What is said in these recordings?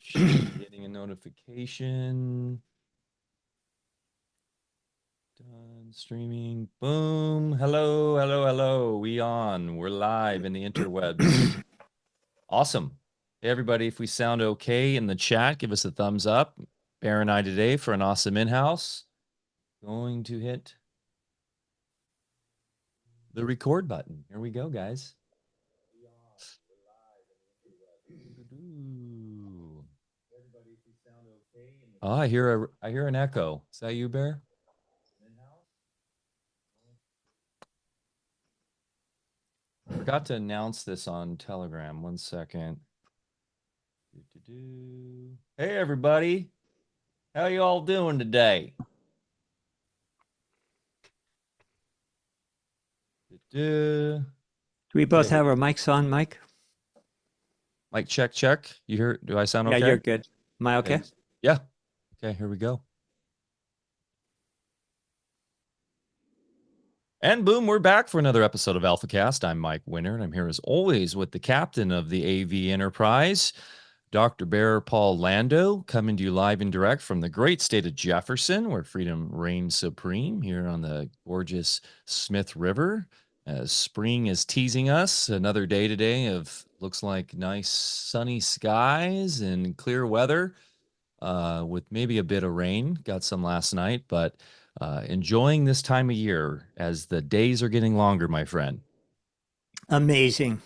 Should be getting a notification. Done streaming. Boom. Hello, hello, hello. We on. We're live in the interwebs. Awesome. Hey, everybody, if we sound okay in the chat, give us a thumbs up. Bear and I today for an awesome in-house. Going to hit the record button. Here we go, guys. Oh, I hear an echo. Is that you, Bear? Forgot to announce this on Telegram. 1 second. Hey, everybody. How you all doing today? Do we both have our mics on, Mike? Mic check, check. You hear? Do I sound okay? Yeah, you're good. Am I okay? Yeah. Okay, here we go. And boom, we're back for another episode of Alfacast. I'm Mike Winter, and I'm here as always with the captain of the AV Enterprise, Dr. Bear Paul Lando, coming to you live and direct from the great state of Jefferson, where freedom reigns supreme here on the gorgeous Smith River. As spring is teasing us, another day today of looks like nice sunny skies and clear weather with maybe a bit of rain. Got some last night, but enjoying this time of year as the days are getting longer, my friend. Amazing.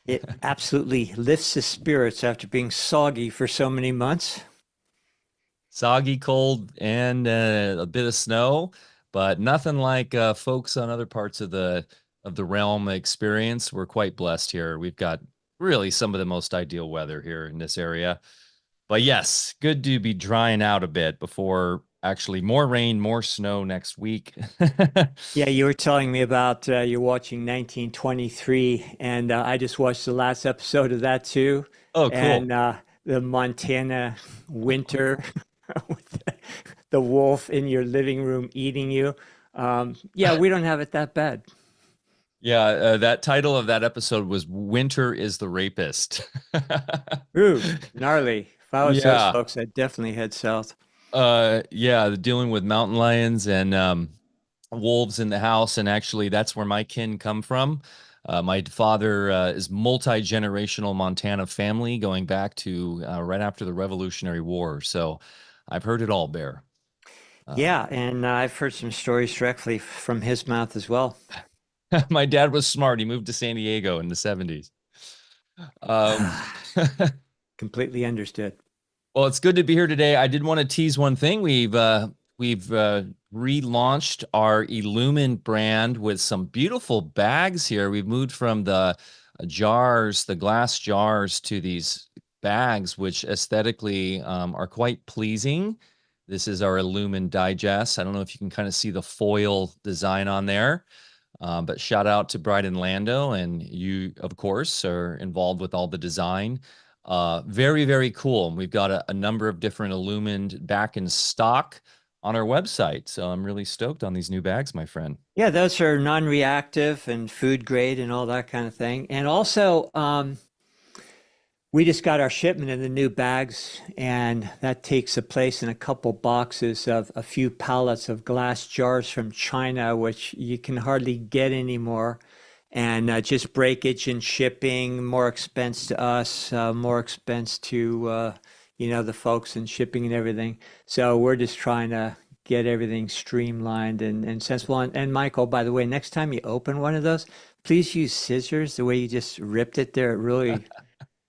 It absolutely lifts the spirits after being soggy for so many months. Soggy, cold, and a bit of snow, but nothing like folks on other parts of the realm experience. We're quite blessed here. We've got really some of the most ideal weather here in this area. But yes, good to be drying out a bit before actually more rain, more snow next week. Yeah, you were telling me about you're watching 1923, and I just watched the last episode of that too. Oh, cool. And the Montana winter with the wolf in your living room eating you. Yeah, we don't have it that bad. Yeah, that title of that episode was "Winter is the Rapist." Ooh, gnarly. If I was those Yeah. folks, I'd definitely head south. Yeah, dealing with mountain lions and wolves in the house, and actually that's where my kin come from. My father is multi-generational Montana family going back to right after the Revolutionary War. So I've heard it all, Bear. Yeah, and I've heard some stories directly from his mouth as well. My dad was smart. He moved to San Diego in the 70s. Completely understood. Well, it's good to be here today. I did want to tease one thing. We've relaunched our Illumin brand with some beautiful bags here. We've moved from the jars, the glass jars, to these bags, which aesthetically are quite pleasing. This is our Illumin Digest. I don't know if you can kind of see the foil design on there. But shout out to Bride and Lando, and you, of course, are involved with all the design. Very, very cool. We've got a number of different Illumined back in stock on our website. So I'm really stoked on these new bags, my friend. Yeah, those are non-reactive and food grade and all that kind of thing. And also, we just got our shipment in the new bags, and that takes a place in a couple boxes of a few pallets of glass jars from China, which you can hardly get anymore. And just breakage and shipping, more expense to us, more expense to the folks and shipping and everything. So we're just trying to get everything streamlined and sensible. And Michael, by the way, next time you open one of those, please use scissors. The way you just ripped it there, it really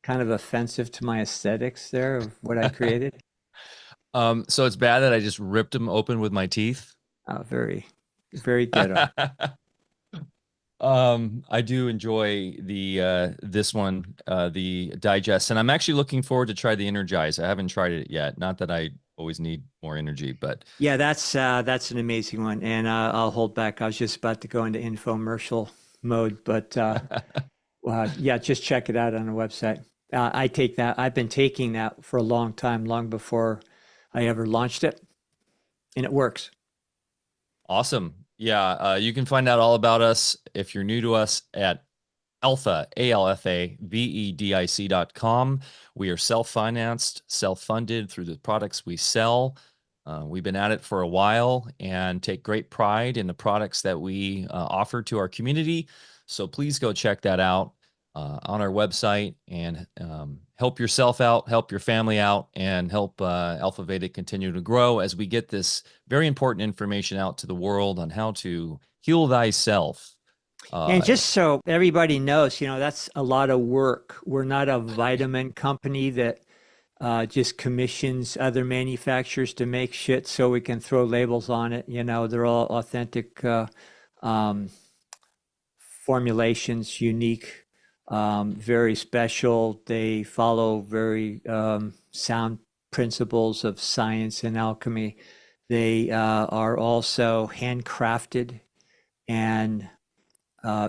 kind of offensive to my aesthetics there of what I created. So it's bad that I just ripped them open with my teeth. Very, very ghetto. I do enjoy the this one, the digest, and I'm actually looking forward to try the Energize. I haven't tried it yet. Not that I always need more energy, but yeah, that's an amazing one, and I'll hold back. I was just about to go into infomercial mode, but yeah, just check it out on the website. I take that. I've been taking that for a long time, long before I ever launched it, and it works. Awesome. Yeah, you can find out all about us if you're new to us at Alpha, ALFAVEDIC.com. We are self-financed, self-funded through the products we sell. We've been at it for a while and take great pride in the products that we offer to our community. So please go check that out on our website and help yourself out, help your family out, and help Alfa Vedic continue to grow as we get this very important information out to the world on how to heal thyself. And just so everybody knows, that's a lot of work. We're not a vitamin company that just commissions other manufacturers to make shit so we can throw labels on it. They're all authentic formulations, unique, very special. They follow very sound principles of science and alchemy. They are also handcrafted, and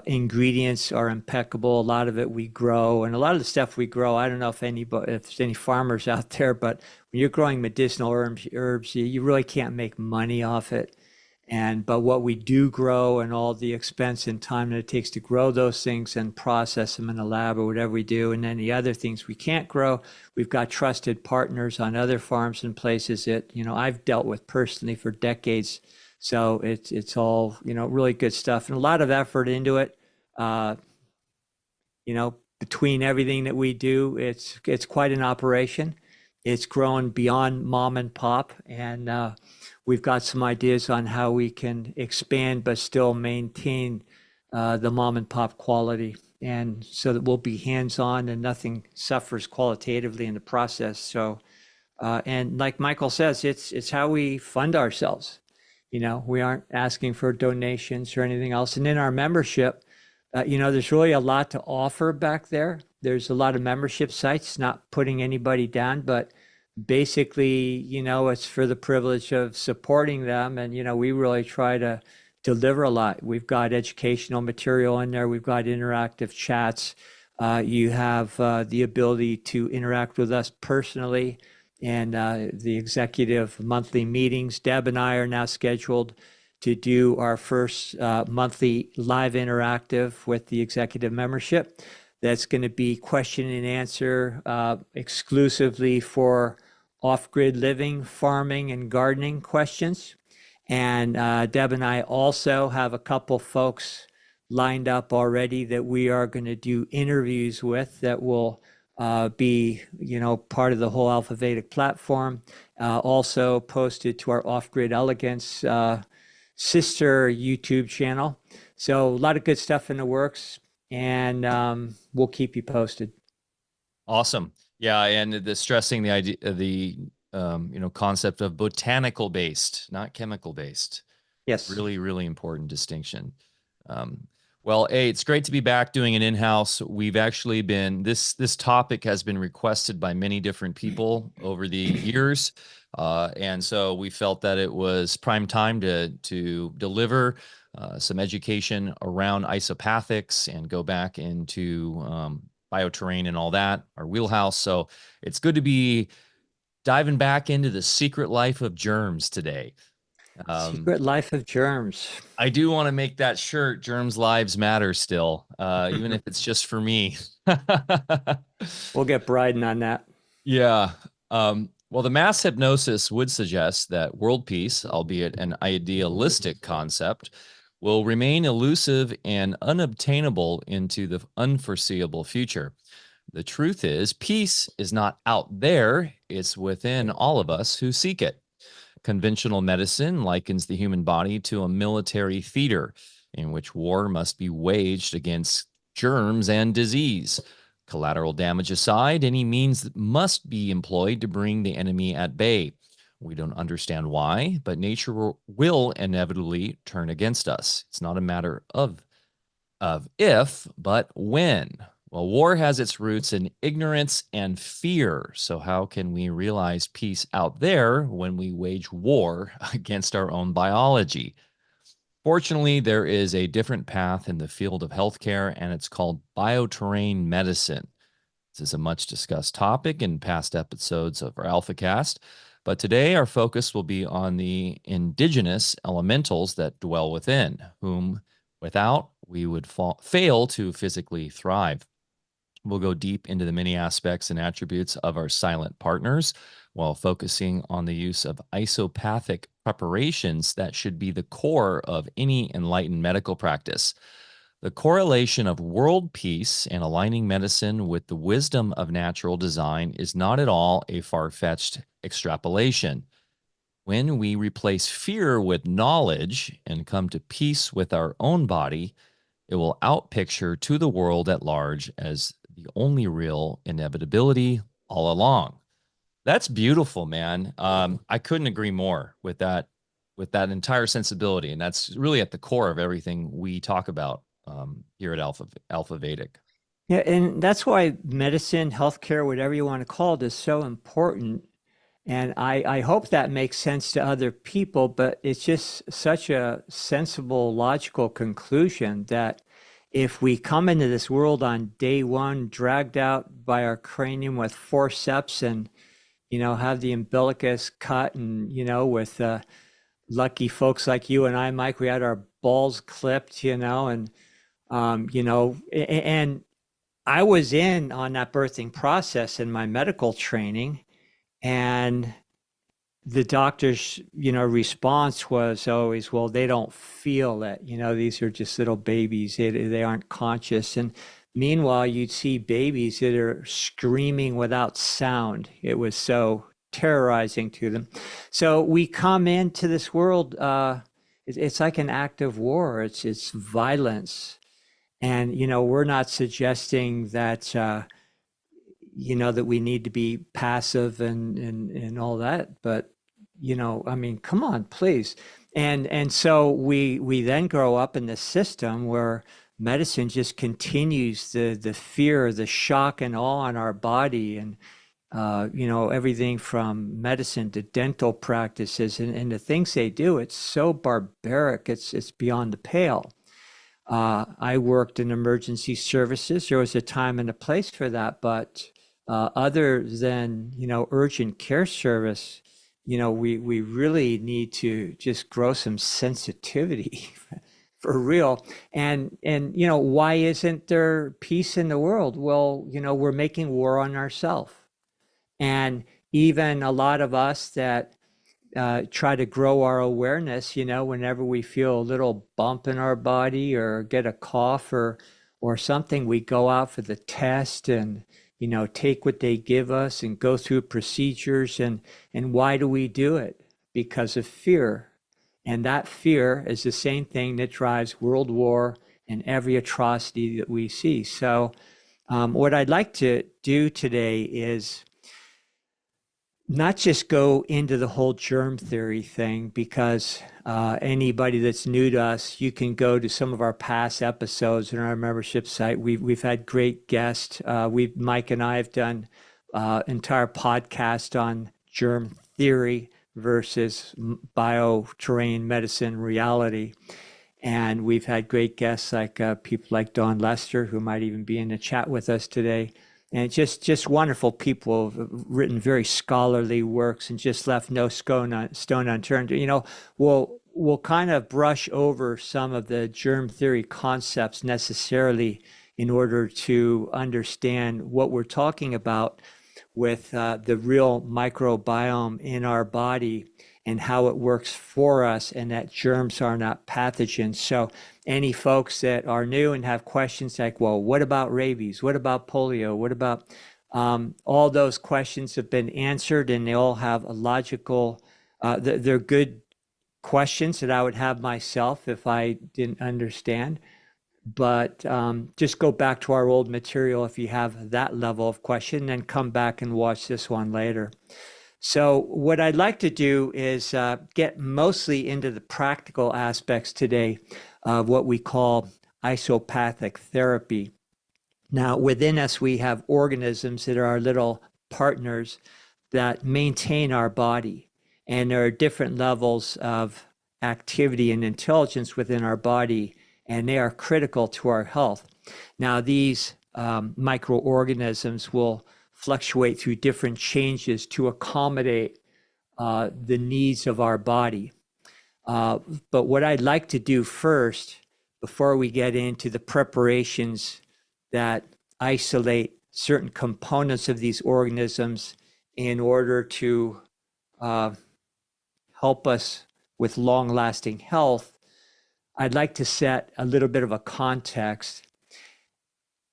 ingredients are impeccable. A lot of it we grow, and a lot of the stuff we grow, I don't know if there's any farmers out there, but when you're growing medicinal herbs, you really can't make money off it. But what we do grow, and all the expense and time that it takes to grow those things and process them in the lab or whatever we do, and then the other things we can't grow, we've got trusted partners on other farms and places that I've dealt with personally for decades. So it's all really good stuff, and a lot of effort into it. Between everything that we do, it's quite an operation. It's grown beyond mom and pop, and we've got some ideas on how we can expand but still maintain the mom and pop quality, and so that we'll be hands-on and nothing suffers qualitatively in the process. So, and like Michael says, it's how we fund ourselves. We aren't asking for donations or anything else. And in our membership, there's really a lot to offer back there. There's a lot of membership sites, not putting anybody down, but basically, it's for the privilege of supporting them. And, we really try to deliver a lot. We've got educational material in there. We've got interactive chats. You have the ability to interact with us personally, and the executive monthly meetings. Deb and I are now scheduled to do our first monthly live interactive with the executive membership. That's going to be question and answer exclusively for off-grid living, farming, and gardening questions. And Deb and I also have a couple folks lined up already that we are going to do interviews with that will be, part of the whole Alfa Vedic platform. Also posted to our Off-Grid Elegance sister YouTube channel. So a lot of good stuff in the works, and we'll keep you posted. Awesome. Yeah, and the stressing the idea, the concept of botanical based, not chemical based. Yes. Really, really important distinction. Well, it's great to be back doing it in-house. We've actually been, this topic has been requested by many different people over the years. And so we felt that it was prime time to deliver some education around isopathics and go back into bioterrain and all that, our wheelhouse. So it's good to be diving back into the secret life of germs today. Secret life of germs. I do want to make that shirt, Germs Lives Matter still, even if it's just for me. We'll get Bryden on that. Yeah. Well, the mass hypnosis would suggest that world peace, albeit an idealistic concept, will remain elusive and unobtainable into the unforeseeable future. The truth is, peace is not out there, it's within all of us who seek it. Conventional medicine likens the human body to a military theater in which war must be waged against germs and disease. Collateral damage aside, any means must be employed to bring the enemy at bay. We don't understand why, but nature will inevitably turn against us. It's not a matter of if, but when. Well, war has its roots in ignorance and fear. So how can we realize peace out there when we wage war against our own biology? Fortunately, there is a different path in the field of healthcare, and it's called Bioterrain Medicine. This is a much discussed topic in past episodes of our Alfacast, but today our focus will be on the indigenous elementals that dwell within, whom without we would fail to physically thrive. We'll go deep into the many aspects and attributes of our silent partners while focusing on the use of isopathic preparations that should be the core of any enlightened medical practice. The correlation of world peace and aligning medicine with the wisdom of natural design is not at all a far-fetched extrapolation. When we replace fear with knowledge and come to peace with our own body, it will outpicture to the world at large as the only real inevitability all along. That's beautiful, man. I couldn't agree more with that entire sensibility, and that's really at the core of everything we talk about here at Alfa Vedic. Yeah, and that's why medicine, healthcare, whatever you want to call it, is so important. And I hope that makes sense to other people, but it's just such a sensible, logical conclusion that if we come into this world on day one, dragged out by our cranium with forceps and, have the umbilicus cut and, with lucky folks like you and I, Mike, we had our balls clipped, and, and I was in on that birthing process in my medical training. And the doctor's, response was always, well, they don't feel it. These are just little babies. They aren't conscious. And meanwhile, you'd see babies that are screaming without sound. It was so terrorizing to them. So we come into this world, it's like an act of war. It's violence. And, we're not suggesting that, that we need to be passive and all that. But, come on, please. And so we then grow up in this system where medicine just continues the fear, the shock and awe on our body, and everything from medicine to dental practices and the things they do. It's so barbaric. It's beyond the pale. I worked in emergency services. There was a time and a place for that, but other than, urgent care service, we really need to just grow some sensitivity for real. And, why isn't there peace in the world? Well, we're making war on ourselves. And even a lot of us that try to grow our awareness, whenever we feel a little bump in our body or get a cough or something, we go out for the test and, take what they give us and go through procedures. And why do we do it? Because of fear. And that fear is the same thing that drives world war and every atrocity that we see. So what I'd like to do today is not just go into the whole germ theory thing, because anybody that's new to us, you can go to some of our past episodes on our membership site. We've had great guests. Mike and I have done entire podcast on germ theory versus bioterrain medicine reality. And we've had great guests like people like Don Lester, who might even be in the chat with us today. And just wonderful people have written very scholarly works and just left no stone unturned. We'll kind of brush over some of the germ theory concepts necessarily in order to understand what we're talking about with the real microbiome in our body and how it works for us, and that germs are not pathogens. So any folks that are new and have questions like, well, what about rabies? What about polio? What about all those questions have been answered, and they all have a logical, they're good questions that I would have myself if I didn't understand. But just go back to our old material if you have that level of question, and come back and watch this one later. So what I'd like to do is get mostly into the practical aspects today of what we call isopathic therapy. Now, within us, we have organisms that are our little partners that maintain our body. And there are different levels of activity and intelligence within our body, and they are critical to our health. Now, these microorganisms will fluctuate through different changes to accommodate the needs of our body. But what I'd like to do first before we get into the preparations that isolate certain components of these organisms in order to uh, help us with long lasting health, I'd like to set a little bit of a context.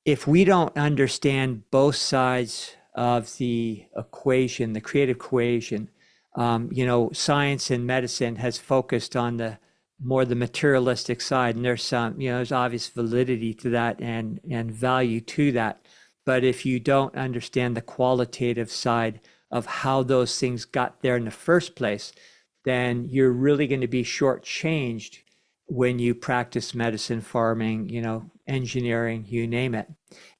If we don't understand both sides of the equation, the creative equation, science and medicine has focused on the materialistic side, and there's obvious validity to that and value to that. But if you don't understand the qualitative side of how those things got there in the first place, then you're really going to be shortchanged when you practice medicine, farming, engineering, you name it.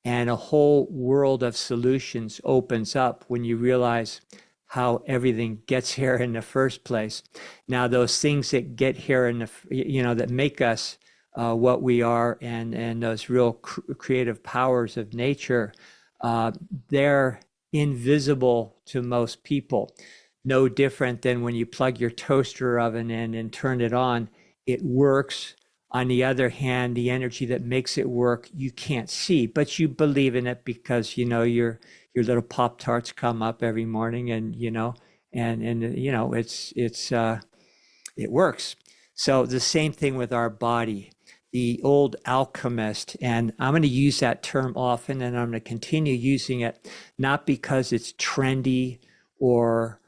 And a whole world of solutions opens up when you realize how everything gets here in the first place. Now, those things that get here that make us what we are, and those real creative powers of nature, they're invisible to most people. No different than when you plug your toaster oven in and turn it on, it works. On the other hand, the energy that makes it work, you can't see, but you believe in it because your little Pop Tarts come up every morning, and it works. So the same thing with our body. The old alchemist, and I'm going to use that term often, and I'm going to continue using it, not because it's trendy or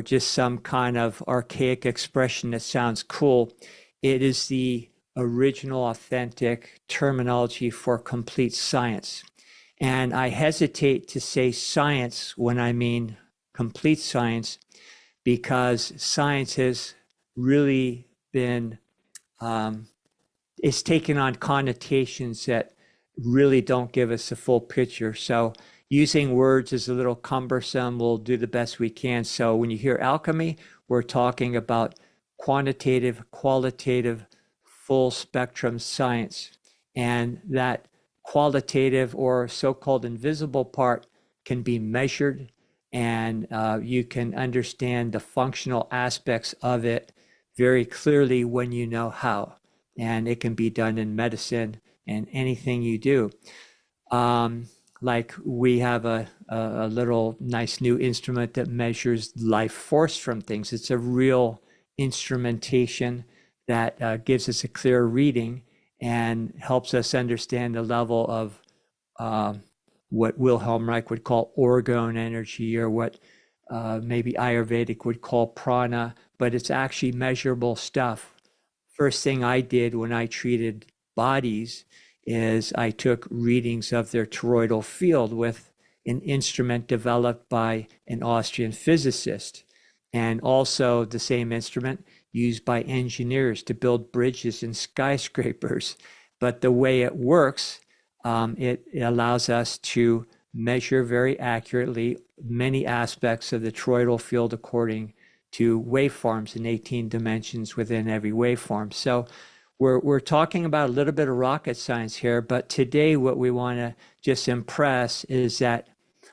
just some kind of archaic expression that sounds cool. It is the original, authentic terminology for complete science. And I hesitate to say science when I mean complete science, because science has really been, it's taken on connotations that really don't give us a full picture. So using words is a little cumbersome. We'll do the best we can. So when you hear alchemy, we're talking about quantitative, qualitative, full spectrum science. And that qualitative or so-called invisible part can be measured, and you can understand the functional aspects of it very clearly when you know how. And it can be done in medicine and anything you do. Like we have a little nice new instrument that measures life force from things. It's a real instrumentation that gives us a clear reading and helps us understand the level of what Wilhelm Reich would call orgone energy, or what maybe Ayurvedic would call prana, but it's actually measurable stuff. First thing I did when I treated bodies is I took readings of their toroidal field with an instrument developed by an Austrian physicist, and also the same instrument used by engineers to build bridges and skyscrapers. But the way it works, it allows us to measure very accurately many aspects of the toroidal field according to waveforms in 18 dimensions within every waveform. So we're talking about a little bit of rocket science here, but today what we want to just impress is that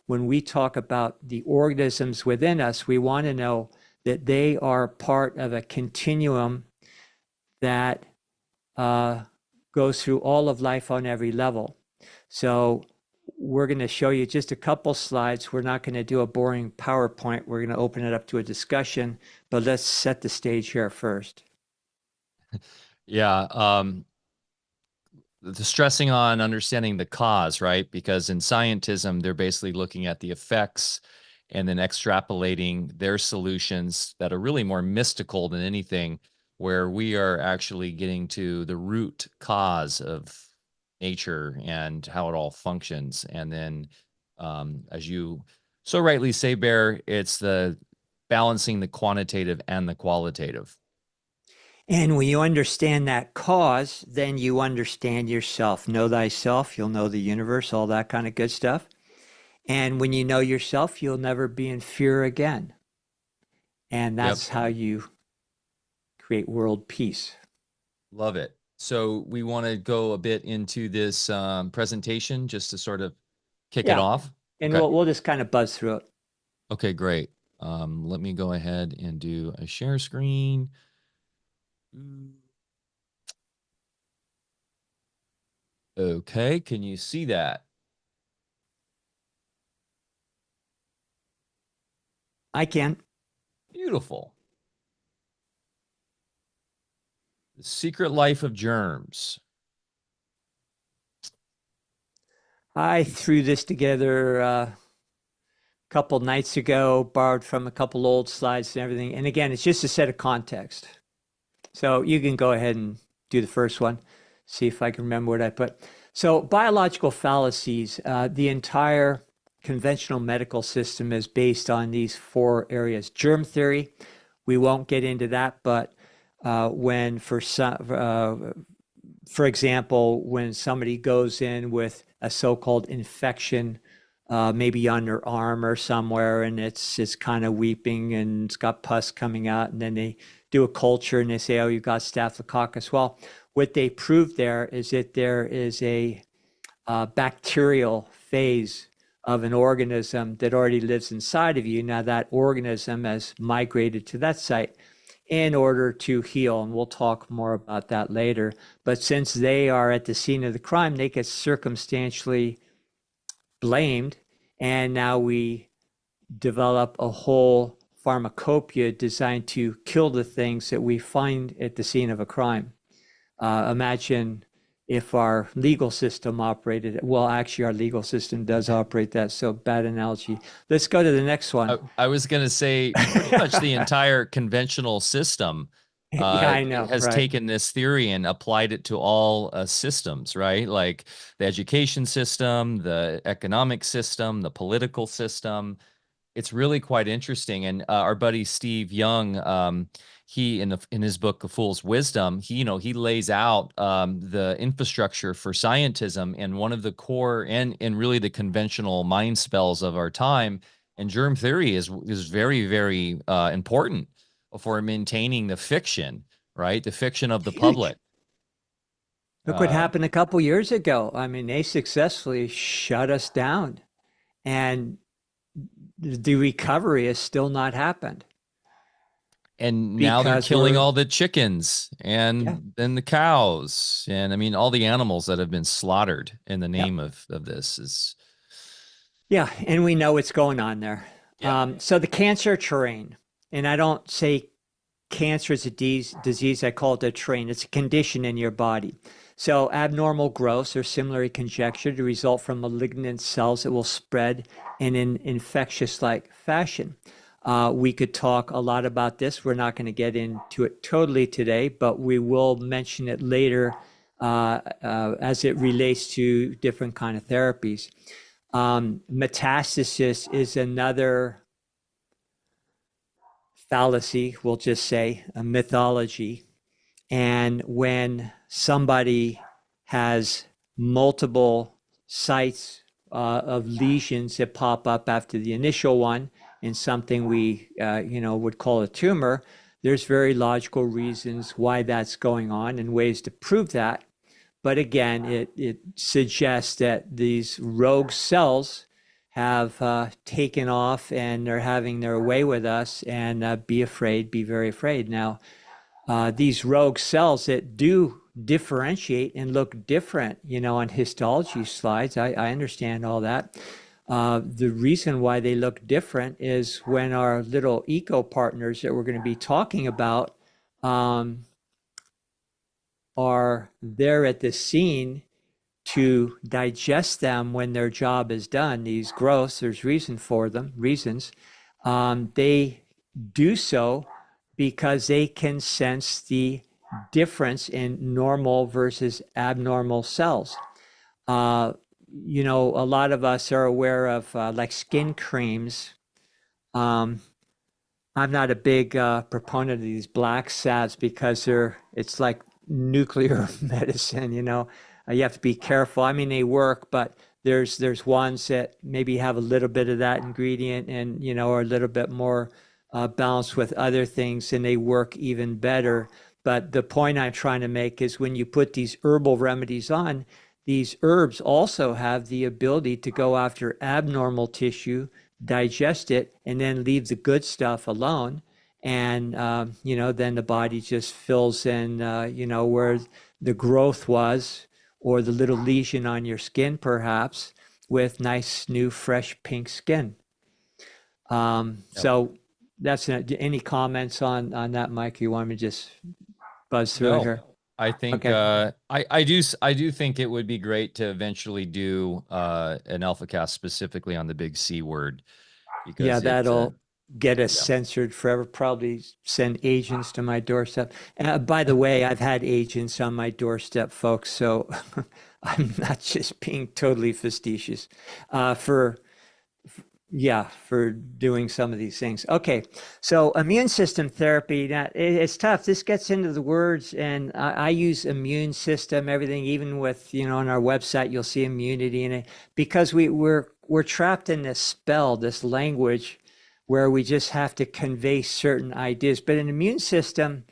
when we talk about the organisms within us, we want to know that they are part of a continuum that goes through all of life on every level. So we're going to show you just a couple slides. We're not going to do a boring PowerPoint. We're going to open it up to a discussion, but let's set the stage here first. Yeah. The stressing on understanding the cause, right? Because in scientism, they're basically looking at the effects and then extrapolating their solutions that are really more mystical than anything, where we are actually getting to the root cause of nature and how it all functions. And then, as you so rightly say, Bear, it's the balancing the quantitative and the qualitative. And when you understand that cause, then you understand yourself. Know thyself, you'll know the universe, all that kind of good stuff. And when you know yourself, you'll never be in fear again. And Yep. that's how you create world peace. Love it. So we want to go a bit into this presentation just to sort of kick it Yeah. off. And Okay. we'll just kind of buzz through it. Okay, great. Let me go ahead and do a share screen. Okay, can you see that? I can. Beautiful. The Secret Life of Germs. I threw this together a couple nights ago, borrowed from a couple old slides and everything. And again, it's just a set of context. So you can go ahead and do the first one, see if I can remember what I put. So biological fallacies, the entire conventional medical system is based on these four areas. Germ theory, we won't get into that, but when for example, when somebody goes in with a so-called infection, maybe on their arm or somewhere, and it's kind of weeping and it's got pus coming out, and then they do a culture and they say, oh, you got staphylococcus. Well, what they proved there is that there is a bacterial phase of an organism that already lives inside of you. Now that organism has migrated to that site in order to heal, and we'll talk more about that later. But since they are at the scene of the crime, they get circumstantially blamed, and now we develop a whole pharmacopoeia designed to kill the things that we find at the scene of a crime. Imagine if our legal system operated, well, actually our legal system does operate that, so bad analogy. Let's go to the next one. I was going to say pretty much the entire conventional system Yeah, I know, has right. taken this theory and applied it to all systems, right? Like the education system, the economic system, the political system. It's really quite interesting. And our buddy Steve Young, he in his book, A Fool's Wisdom, he lays out the infrastructure for scientism, and one of the core and really the conventional mind spells of our time. And germ theory is very, very important for maintaining the fiction, right? The fiction of the Huge. public. Look what happened a couple years ago. I mean, they successfully shut us down, and the recovery has still not happened. And now they're killing all the chickens Yeah, and then the cows. And I mean, all the animals that have been slaughtered in the yeah, name of this is, yeah, and we know what's going on there. yeah. So the cancer terrain, and I don't say cancer is a disease, I call it a terrain. It's a condition in your body. So abnormal growths are similarly conjectured to result from malignant cells that will spread in an infectious-like fashion. We could talk a lot about this. We're not going to get into it totally today, but we will mention it later as it relates to different kind of therapies. Metastasis is another fallacy, we'll just say, a mythology. And when somebody has multiple sites of lesions that pop up after the initial one in something we would call a tumor, there's very logical reasons why that's going on and ways to prove that. But again, it suggests that these rogue cells have taken off and they're having their way with us, and be afraid, be very afraid. Now, these rogue cells that do differentiate and look different, on histology slides, I understand all that. The reason why they look different is when our little eco partners that we're going to be talking about are there at the scene to digest them when their job is done, these growths, there's reasons. They do so because they can sense the difference in normal versus abnormal cells. A lot of us are aware of like skin creams. I'm not a big proponent of these black salves because it's like nuclear medicine, you have to be careful. I mean, they work, but there's ones that maybe have a little bit of that ingredient and, are a little bit more balanced with other things, and they work even better. But the point I'm trying to make is when you put these herbal remedies on, these herbs also have the ability to go after abnormal tissue, digest it, and then leave the good stuff alone. And, then the body just fills in, where the growth was, or the little lesion on your skin, perhaps, with nice, new, fresh pink skin. Yep. So that's any comments on that, Mike? You want me to just buzz through it No, here? I think Okay. I do think it would be great to eventually do an Alfacast specifically on the big C word Yeah, because that'll get us yeah. censored forever. Probably send agents to my doorstep. By the way, I've had agents on my doorstep, folks. So I'm not just being totally facetious. For Yeah, for doing some of these things. Okay, so immune system therapy. Now it's tough. This gets into the words, and I use immune system, everything. Even with on our website, you'll see immunity in it because we're trapped in this spell, this language, where we just have to convey certain ideas. But an immune system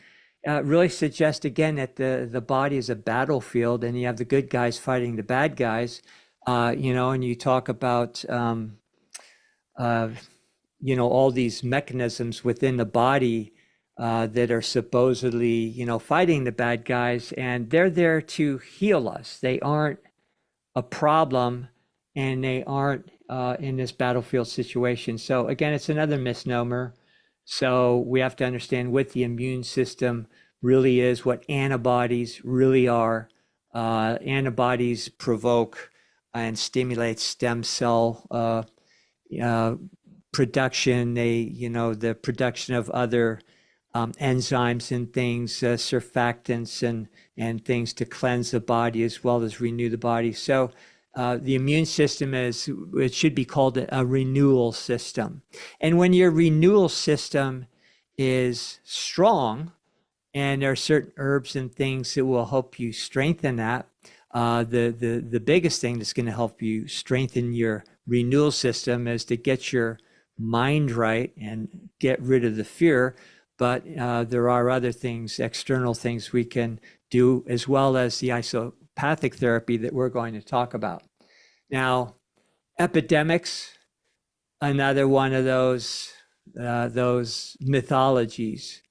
really suggests again that the body is a battlefield, and you have the good guys fighting the bad guys. And you talk about. Uh, all these mechanisms within the body that are supposedly, fighting the bad guys, and they're there to heal us. They aren't a problem, and they aren't in this battlefield situation. So again, it's another misnomer. So we have to understand what the immune system really is, what antibodies really are. Antibodies provoke and stimulate stem cell production, the production of other enzymes and things, surfactants and things to cleanse the body as well as renew the body. So the immune system it should be called a renewal system. And when your renewal system is strong, and there are certain herbs and things that will help you strengthen that. The biggest thing that's going to help you strengthen your renewal system is to get your mind right and get rid of the fear. But there are other things, external things we can do, as well as the isopathic therapy that we're going to talk about. Now, epidemics, another one of those mythologies.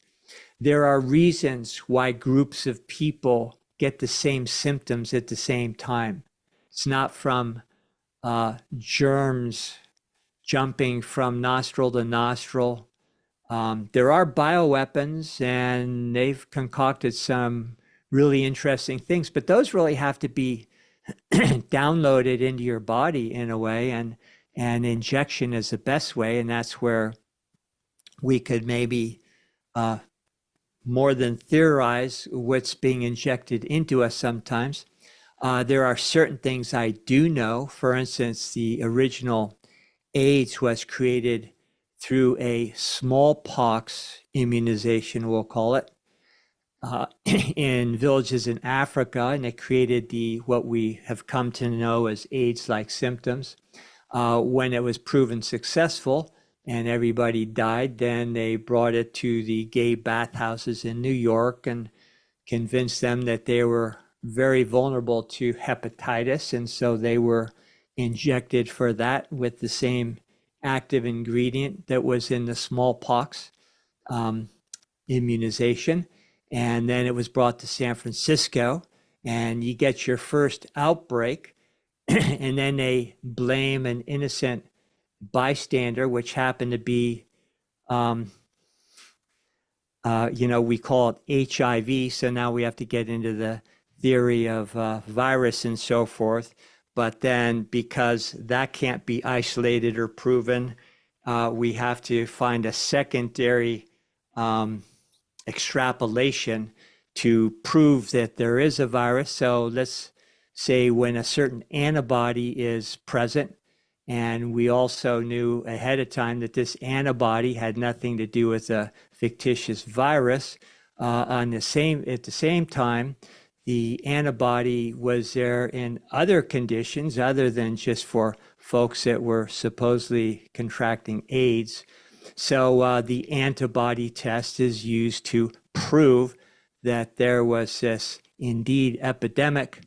There are reasons why groups of people get the same symptoms at the same time. It's not from germs jumping from nostril to nostril. There are bioweapons, and they've concocted some really interesting things, but those really have to be downloaded into your body in a way, and injection is the best way, and that's where we could maybe more than theorize what's being injected into us sometimes. There are certain things I do know. For instance, the original AIDS was created through a smallpox immunization, we'll call it, in villages in Africa, and it created what we have come to know as AIDS-like symptoms. When it was proven successful, and everybody died, then they brought it to the gay bathhouses in New York and convinced them that they were very vulnerable to hepatitis, and so they were injected for that with the same active ingredient that was in the smallpox immunization. And then it was brought to San Francisco, and you get your first outbreak, and then they blame an innocent bystander, which happened to be, we call it HIV. So now we have to get into the theory of virus and so forth. But then because that can't be isolated or proven, we have to find a secondary extrapolation to prove that there is a virus. So let's say when a certain antibody is present, and we also knew ahead of time that this antibody had nothing to do with a fictitious virus. At the same time, the antibody was there in other conditions other than just for folks that were supposedly contracting AIDS. So the antibody test is used to prove that there was this indeed epidemic.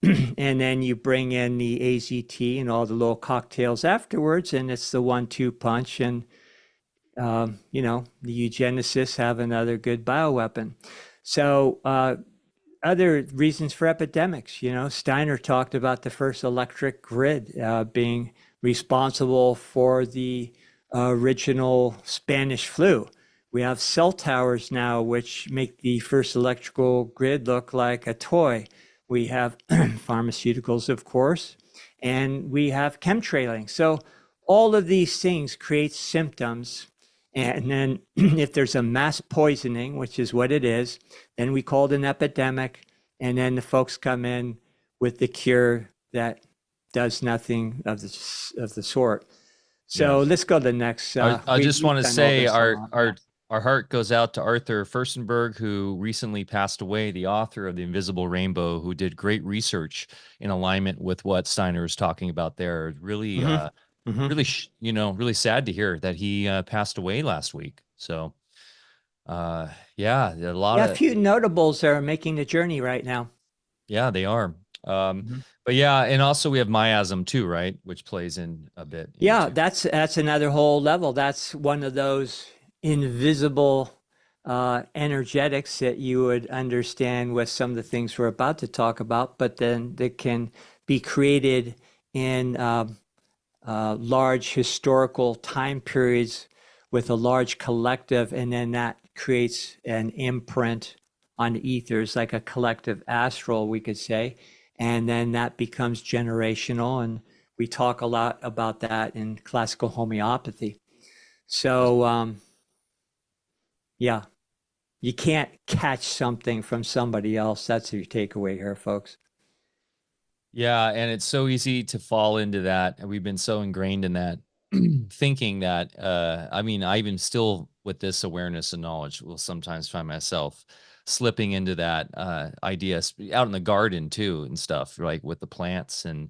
And then you bring in the AZT and all the little cocktails afterwards, and it's the 1-2 punch. And, the eugenicists have another good bioweapon. So other reasons for epidemics. Steiner talked about the first electric grid being responsible for the original Spanish flu. We have cell towers now, which make the first electrical grid look like a toy. We have pharmaceuticals, of course, and we have chemtrailing. So all of these things create symptoms. And then if there's a mass poisoning, which is what it is, then we call it an epidemic. And then the folks come in with the cure that does nothing of the sort. So Yes. let's go to the next. I just We've want to done all say this a lot. Yeah. our heart goes out to Arthur Furstenberg, who recently passed away, the author of The Invisible Rainbow, who did great research in alignment with what Steiner is talking about there. Really, Mm-hmm. Mm-hmm. really, really sad to hear that he passed away last week. So, yeah, a lot Yeah, a of, few notables are making the journey right now. yeah, they are. Mhm. But yeah, and also we have miasm too, right? Which plays in a bit Yeah, into. that's another whole level. That's one of those invisible energetics that you would understand with some of the things we're about to talk about, but then that can be created in large historical time periods with a large collective, and then that creates an imprint on the ethers, like a collective astral, we could say, and then that becomes generational. And we talk a lot about that in classical homeopathy. So, yeah, you can't catch something from somebody else. That's your takeaway here, folks. Yeah, and it's so easy to fall into that. And we've been so ingrained in that thinking that I mean, I even still with this awareness and knowledge will sometimes find myself slipping into that idea out in the garden too and stuff, like with the plants and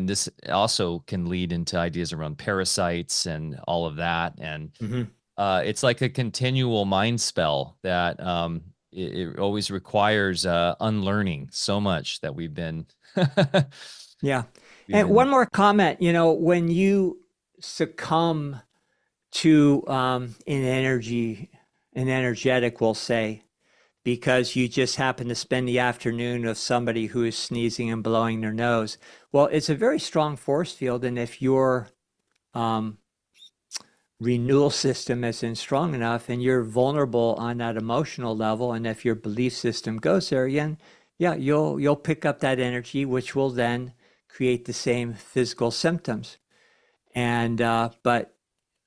this also can lead into ideas around parasites and all of that. And Hmm. it's like a continual mind spell that it always requires unlearning so much that we've been Yeah. we've And been one more comment, when you succumb to an energetic, we'll say, because you just happen to spend the afternoon with somebody who is sneezing and blowing their nose. Well, it's a very strong force field. And if your um, renewal system isn't strong enough and you're vulnerable on that emotional level, and if your belief system goes there again, yeah, you'll pick up that energy, which will then create the same physical symptoms. And but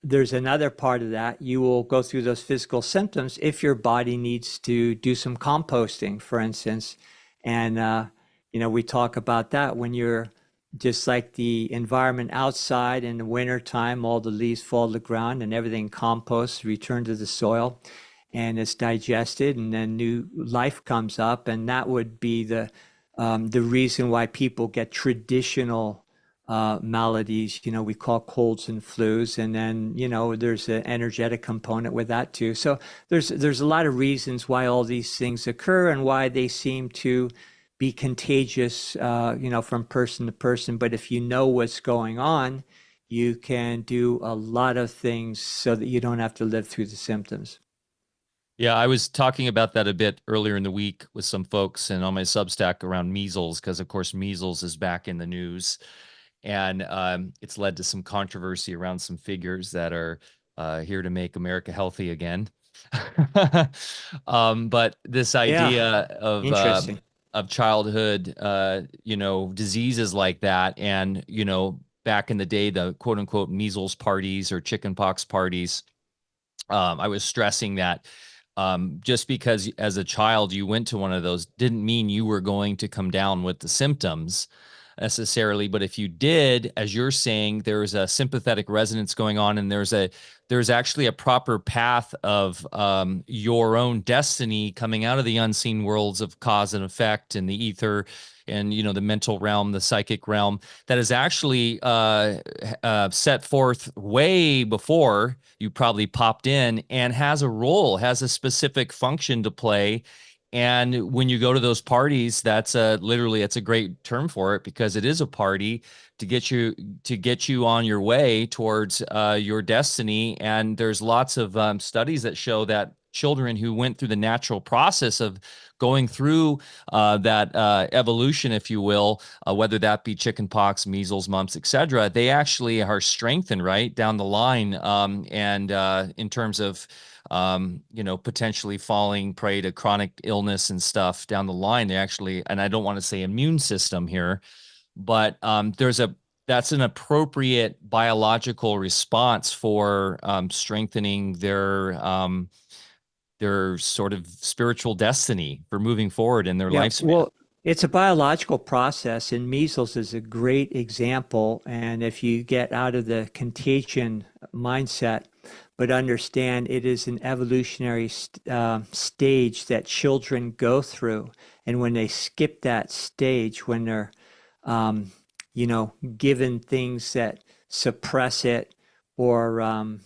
there's another part of that. You will go through those physical symptoms if your body needs to do some composting, for instance. And, we talk about that when you're just like the environment outside in the wintertime, all the leaves fall to the ground and everything composts, return to the soil, and it's digested, and then new life comes up. And that would be the reason why people get traditional maladies, we call colds and flus, and then there's an energetic component with that too. So there's a lot of reasons why all these things occur and why they seem to be contagious, from person to person. But if you know what's going on, you can do a lot of things so that you don't have to live through the symptoms. Yeah, I was talking about that a bit earlier in the week with some folks and on my Substack around measles, because of course measles is back in the news, and it's led to some controversy around some figures that are here to make America healthy again. But this Yeah, idea interesting. of childhood, diseases like that, and back in the day, the quote unquote measles parties or chickenpox parties. I was stressing that just because as a child you went to one of those didn't mean you were going to come down with the symptoms necessarily. But if you did, as you're saying, there's a sympathetic resonance going on, and there's actually a proper path of your own destiny coming out of the unseen worlds of cause and effect and the ether and the mental realm, the psychic realm, that is actually set forth way before you probably popped in, and has a role, has a specific function to play. And when you go to those parties, that's literally, it's a great term for it, because it is a party to get you on your way towards your destiny. And there's lots of studies that show that children who went through the natural process of going through that evolution, if you will, whether that be chickenpox, measles, mumps, etc., they actually are strengthened right down the line, and in terms of potentially falling prey to chronic illness and stuff down the line. They actually, and I don't want to say immune system here, but that's an appropriate biological response for strengthening their sort of spiritual destiny for moving forward in their Yeah, lifespan. well, it's a biological process, and measles is a great example. And if you get out of the contagion mindset, but understand it is an evolutionary stage that children go through. And when they skip that stage, when they're, given things that suppress it or,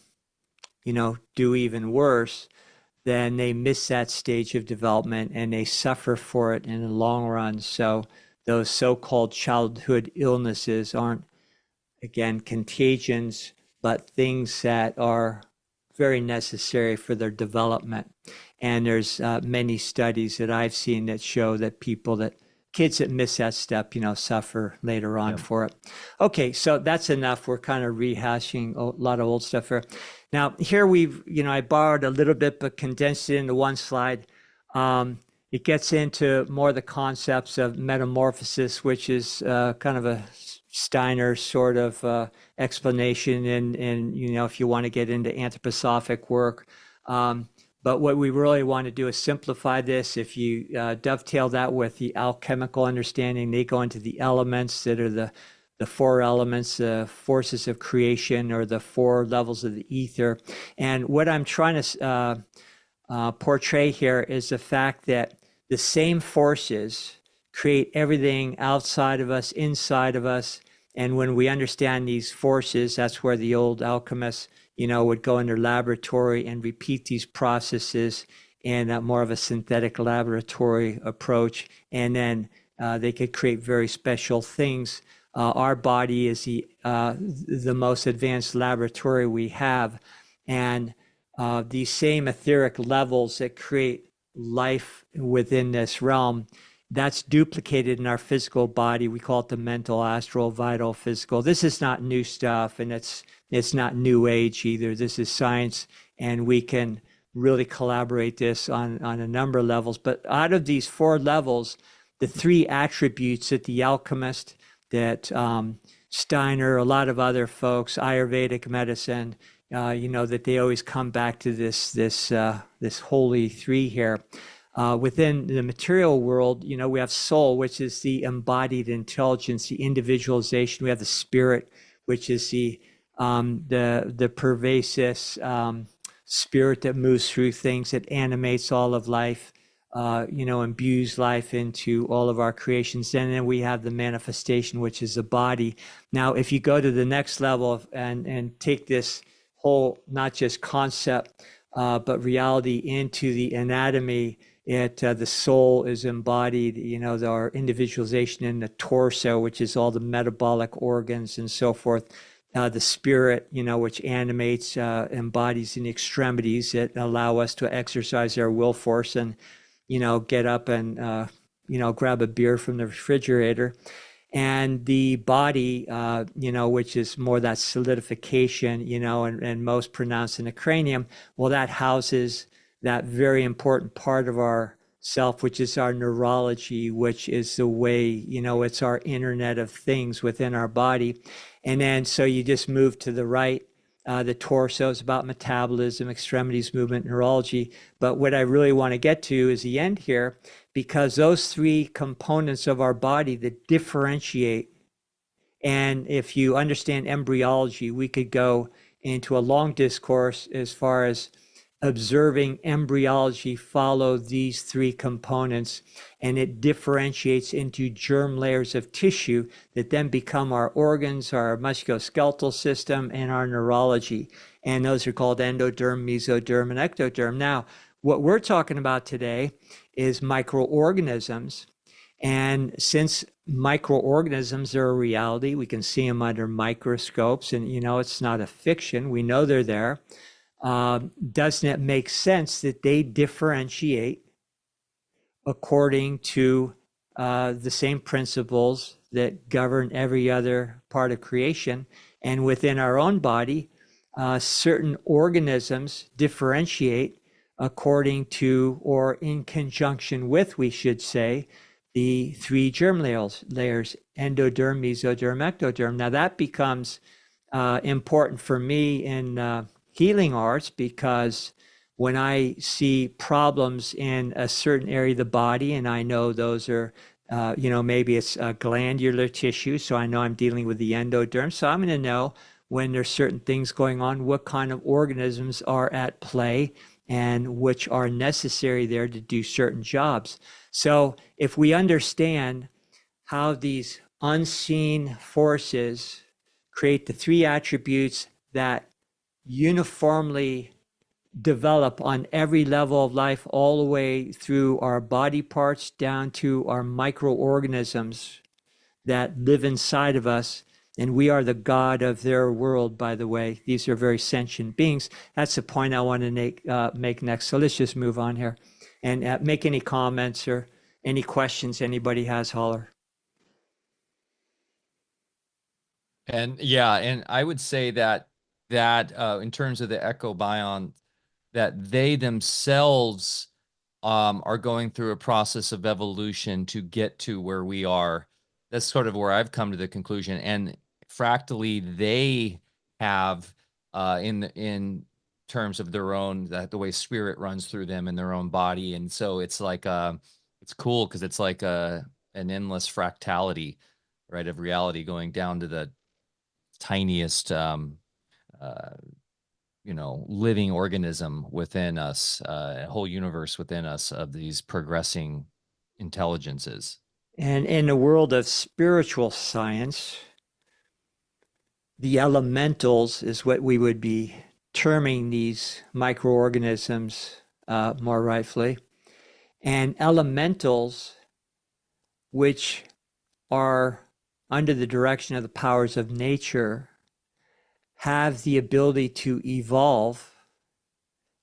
do even worse, then they miss that stage of development and they suffer for it in the long run. So those so-called childhood illnesses aren't, again, contagions, but things that are very necessary for their development. And there's many studies that I've seen that show that kids that miss that step, suffer later on for it. Okay, so that's enough. We're kind of rehashing a lot of old stuff here. Now, here I borrowed a little bit, but condensed it into one slide. It gets into more the concepts of metamorphosis, which is kind of a Steiner sort of explanation, and if you want to get into anthroposophic work. But what we really want to do is simplify this. If you dovetail that with the alchemical understanding, they go into the elements that are the four elements, the forces of creation, or the four levels of the ether. And what I'm trying to portray here is the fact that the same forces create everything outside of us, inside of us. And when we understand these forces, that's where the old alchemists, would go in their laboratory and repeat these processes in more of a synthetic laboratory approach. And then they could create very special things. Our body is the most advanced laboratory we have. And these same etheric levels that create life within this realm, that's duplicated in our physical body. We call it the mental, astral, vital, physical. This is not new stuff, and it's not new age either. This is science, and we can really collaborate this on a number of levels. But out of these four levels, the three attributes that the alchemist, that Steiner, a lot of other folks, Ayurvedic medicine, that they always come back to this holy three here. Within the material world, we have soul, which is the embodied intelligence, the individualization. We have the spirit, which is the pervasive spirit that moves through things, that animates all of life, imbues life into all of our creations. And then we have the manifestation, which is the body. Now, if you go to the next level and take this whole, not just concept, but reality into the anatomy, the soul is embodied, our individualization in the torso, which is all the metabolic organs and so forth. The spirit, which animates, embodies in the extremities that allow us to exercise our will force and, get up and, grab a beer from the refrigerator. And the body, which is more that solidification, and most pronounced in the cranium, well, that houses that very important part of our self, which is our neurology, which is the way, it's our internet of things within our body. And then, so you just move to the right, the torso is about metabolism, extremities, movement, neurology. But what I really want to get to is the end here, because those three components of our body that differentiate. And if you understand embryology, we could go into a long discourse as far as observing embryology follow these three components, and it differentiates into germ layers of tissue that then become our organs, our musculoskeletal system, and our neurology. And those are called endoderm, mesoderm, and ectoderm. Now, what we're talking about today is microorganisms. And since microorganisms are a reality, we can see them under microscopes, and it's not a fiction. We know they're there. doesn't it make sense that they differentiate according to the same principles that govern every other part of creation? And within our own body, certain organisms differentiate according to, or in conjunction with, we should say, the three germ layers, endoderm, mesoderm, ectoderm. Now that becomes important for me in healing arts, because when I see problems in a certain area of the body, and I know those are, maybe it's glandular tissue, so I know I'm dealing with the endoderm. So I'm going to know when there's certain things going on, what kind of organisms are at play and which are necessary there to do certain jobs. So if we understand how these unseen forces create the three attributes that uniformly develop on every level of life, all the way through our body parts down to our microorganisms that live inside of us, and we are the God of their world, by the way. These are very sentient beings. That's the point I want to make next. So let's just move on here and make any comments or any questions anybody has, holler. And yeah, and I would say that in terms of the ecobion, that they themselves are going through a process of evolution to get to where we are. That's sort of where I've come to the conclusion. And fractally, they have in terms of their own, the way spirit runs through them in their own body. And so it's like it's cool because it's like an endless fractality, right, of reality going down to the tiniest living organism within us, a whole universe within us of these progressing intelligences. And in the world of spiritual science, the elementals is what we would be terming these microorganisms more rightfully. And elementals, which are under the direction of the powers of nature, have the ability to evolve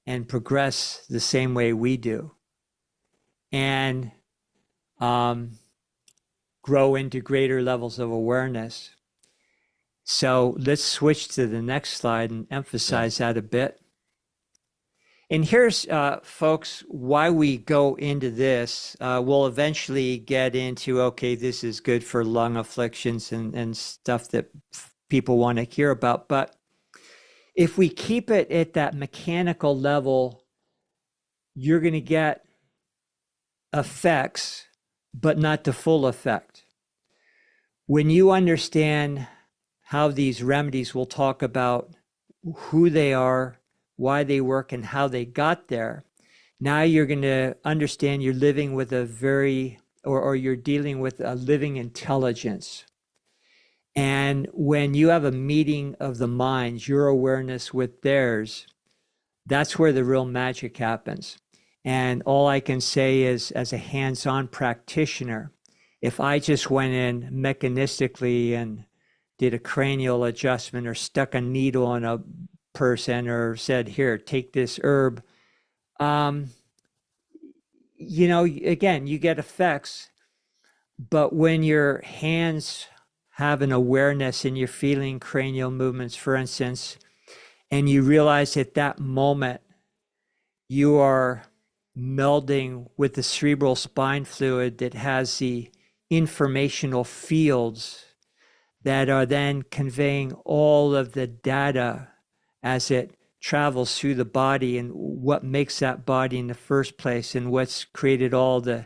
and progress the same way we do, and grow into greater levels of awareness. So let's switch to the next slide and emphasize that a bit. And here's, folks, why we go into this. We'll eventually get into, okay, this is good for lung afflictions and stuff that people want to hear about. But if we keep it at that mechanical level, you're going to get effects, but not the full effect. When you understand how these remedies, will talk about who they are, why they work, and how they got there, now you're going to understand you're living with a very, or you're dealing with a living intelligence. And when you have a meeting of the minds, your awareness with theirs, that's where the real magic happens. And all I can say is, as a hands-on practitioner, if I just went in mechanistically and did a cranial adjustment or stuck a needle in a person or said, here, take this herb, again, you get effects. But when your hands have an awareness and you're feeling cranial movements, for instance, and you realize at that moment you are melding with the cerebral spine fluid that has the informational fields that are then conveying all of the data as it travels through the body, and what makes that body in the first place, and what's created all the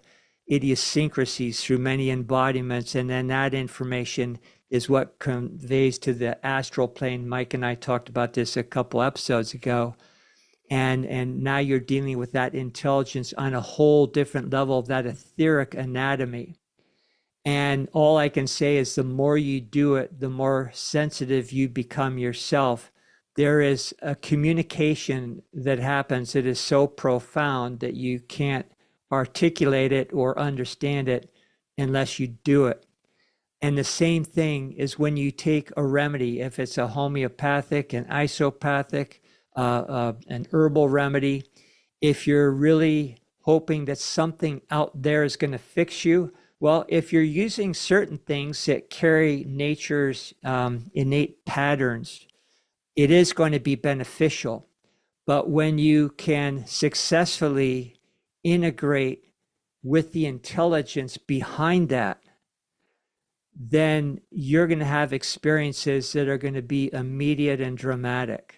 idiosyncrasies through many embodiments. And then that information is what conveys to the astral plane. Mike and I talked about this a couple episodes ago. And now you're dealing with that intelligence on a whole different level of that etheric anatomy. And all I can say is the more you do it, the more sensitive you become yourself. There is a communication that happens that is so profound that you can't articulate it or understand it unless you do it. And the same thing is when you take a remedy, if it's a homeopathic, an isopathic, an herbal remedy. If you're really hoping that something out there is going to fix you, well, if you're using certain things that carry nature's innate patterns, it is going to be beneficial. But when you can successfully integrate with the intelligence behind that, then you're going to have experiences that are going to be immediate and dramatic.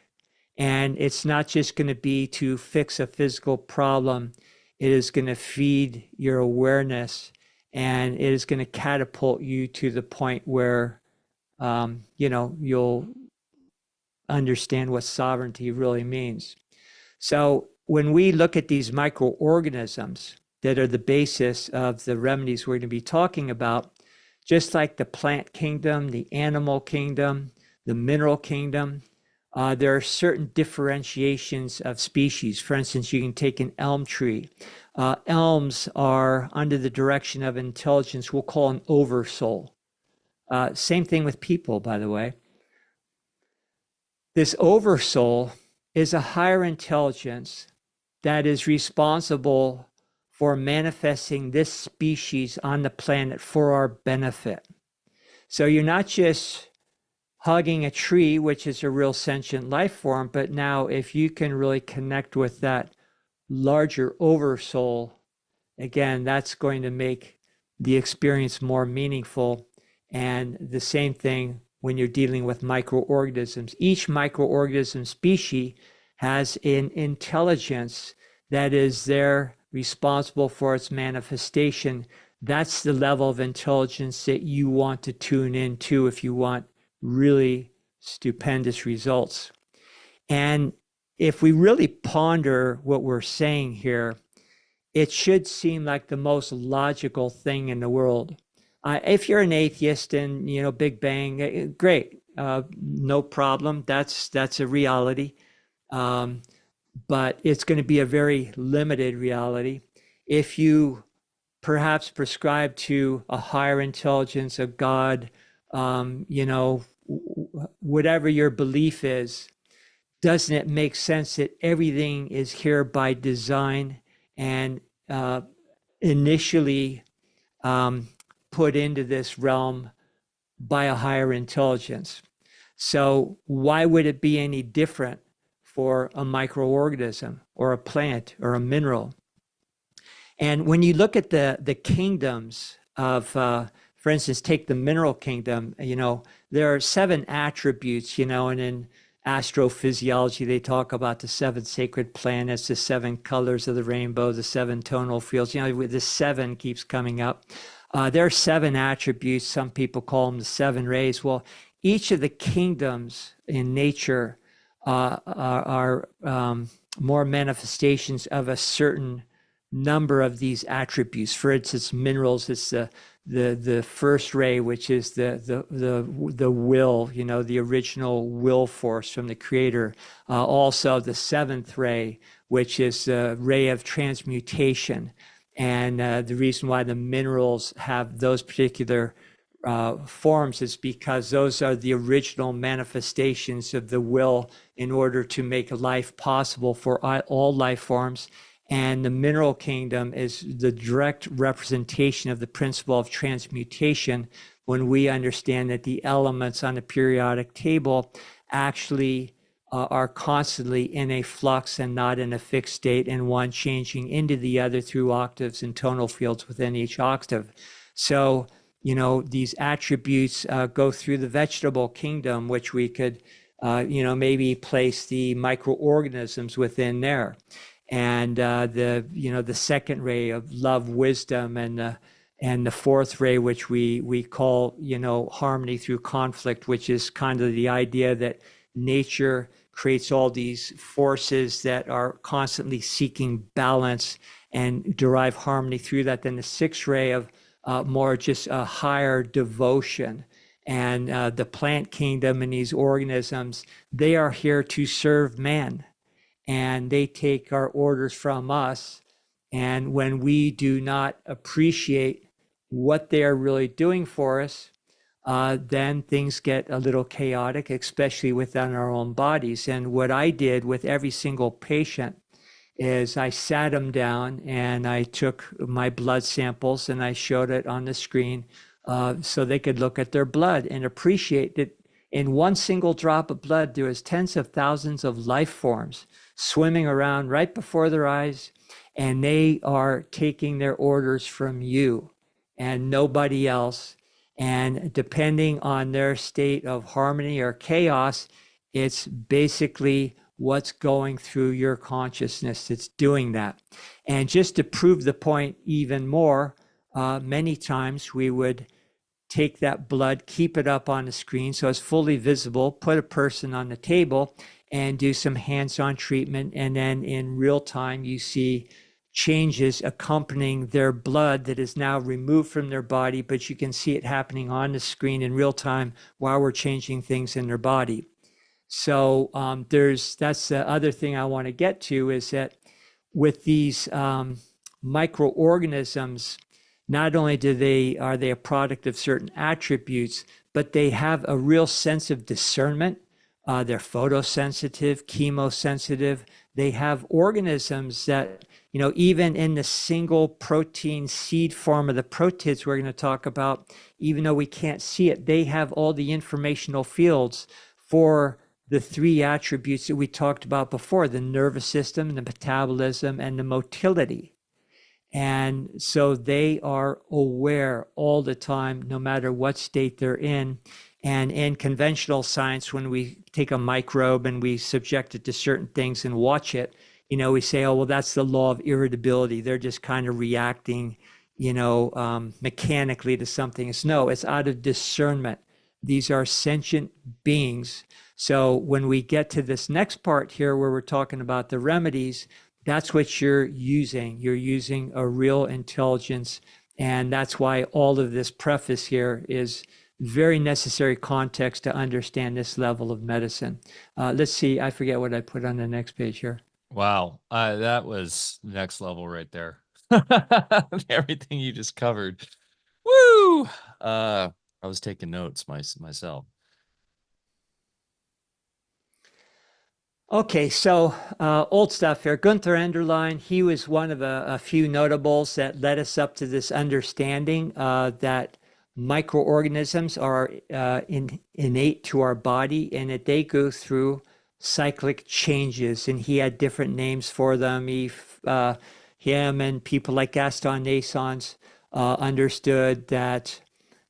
And it's not just going to be to fix a physical problem. It is going to feed your awareness, and it is going to catapult you to the point where, you'll understand what sovereignty really means. So when we look at these microorganisms that are the basis of the remedies we're going to be talking about, just like the plant kingdom, the animal kingdom, the mineral kingdom, there are certain differentiations of species. For instance, you can take an elm tree. Elms are under the direction of intelligence, we'll call an oversoul. Same thing with people, by the way. This oversoul is a higher intelligence that is responsible for manifesting this species on the planet for our benefit. So you're not just hugging a tree, which is a real sentient life form, but now if you can really connect with that larger oversoul, again, that's going to make the experience more meaningful. And the same thing when you're dealing with microorganisms. Each microorganism species has an intelligence that is there responsible for its manifestation. That's the level of intelligence that you want to tune into if you want really stupendous results. And if we really ponder what we're saying here, it should seem like the most logical thing in the world. If you're an atheist and, Big Bang, great, no problem. That's a reality. But it's going to be a very limited reality. If you perhaps prescribe to a higher intelligence, a God, whatever your belief is, doesn't it make sense that everything is here by design and initially put into this realm by a higher intelligence? So why would it be any different for a microorganism or a plant or a mineral? And when you look at the kingdoms of, for instance, take the mineral kingdom, there are 7 attributes, and in astrophysiology, they talk about the 7 sacred planets, the 7 colors of the rainbow, the 7 tonal fields, the 7 keeps coming up. There are 7 attributes. Some people call them the 7 rays. Well, each of the kingdoms in nature are more manifestations of a certain number of these attributes. For instance, minerals, it's the first ray, which is the will, the original will force from the creator. Also the 7th ray, which is the ray of transmutation. And the reason why the minerals have those particular forms is because those are the original manifestations of the will in order to make life possible for all life forms. And the mineral kingdom is the direct representation of the principle of transmutation, when we understand that the elements on the periodic table actually are constantly in a flux and not in a fixed state, and one changing into the other through octaves and tonal fields within each octave. So, these attributes go through the vegetable kingdom, which we could, maybe place the microorganisms within there. And the 2nd ray of love, wisdom, and the 4th ray, which we call, harmony through conflict, which is kind of the idea that nature creates all these forces that are constantly seeking balance and derive harmony through that. Then the 6th ray of more just a higher devotion. And the plant kingdom and these organisms, they are here to serve man. And they take our orders from us. And when we do not appreciate what they are really doing for us, then things get a little chaotic, especially within our own bodies. And what I did with every single patient is I sat them down and I took my blood samples and I showed it on the screen so they could look at their blood and appreciate that in one single drop of blood, there was tens of thousands of life forms swimming around right before their eyes, and they are taking their orders from you and nobody else. And depending on their state of harmony or chaos, it's basically what's going through your consciousness that's doing that. And just to prove the point even more, many times we would take that blood, keep it up on the screen so it's fully visible, put a person on the table and do some hands-on treatment. And then in real time, you see changes accompanying their blood that is now removed from their body, but you can see it happening on the screen in real time while we're changing things in their body. So that's the other thing I want to get to, is that with these microorganisms, not only are they a product of certain attributes, but they have a real sense of discernment. They're photosensitive, chemosensitive. They have organisms that, even in the single protein seed form of the protids we're going to talk about, even though we can't see it, they have all the informational fields for the three attributes that we talked about before: the nervous system, the metabolism, and the motility. And so they are aware all the time, no matter what state they're in. And in conventional science, when we take a microbe and we subject it to certain things and watch it, we say, oh, well, that's the law of irritability. They're just kind of reacting, mechanically to something. No, it's out of discernment. These are sentient beings. So when we get to this next part here, where we're talking about the remedies, that's what you're using. You're using a real intelligence. And that's why all of this preface here is very necessary context to understand this level of medicine. Let's see. I forget what I put on the next page here. Wow. That was next level right there. Everything you just covered. Woo! I was taking notes myself. Okay, so old stuff here. Gunther Enderlein, he was one of a few notables that led us up to this understanding that microorganisms are innate to our body and that they go through cyclic changes. And he had different names for them. Him and people like Gaston Naissance understood that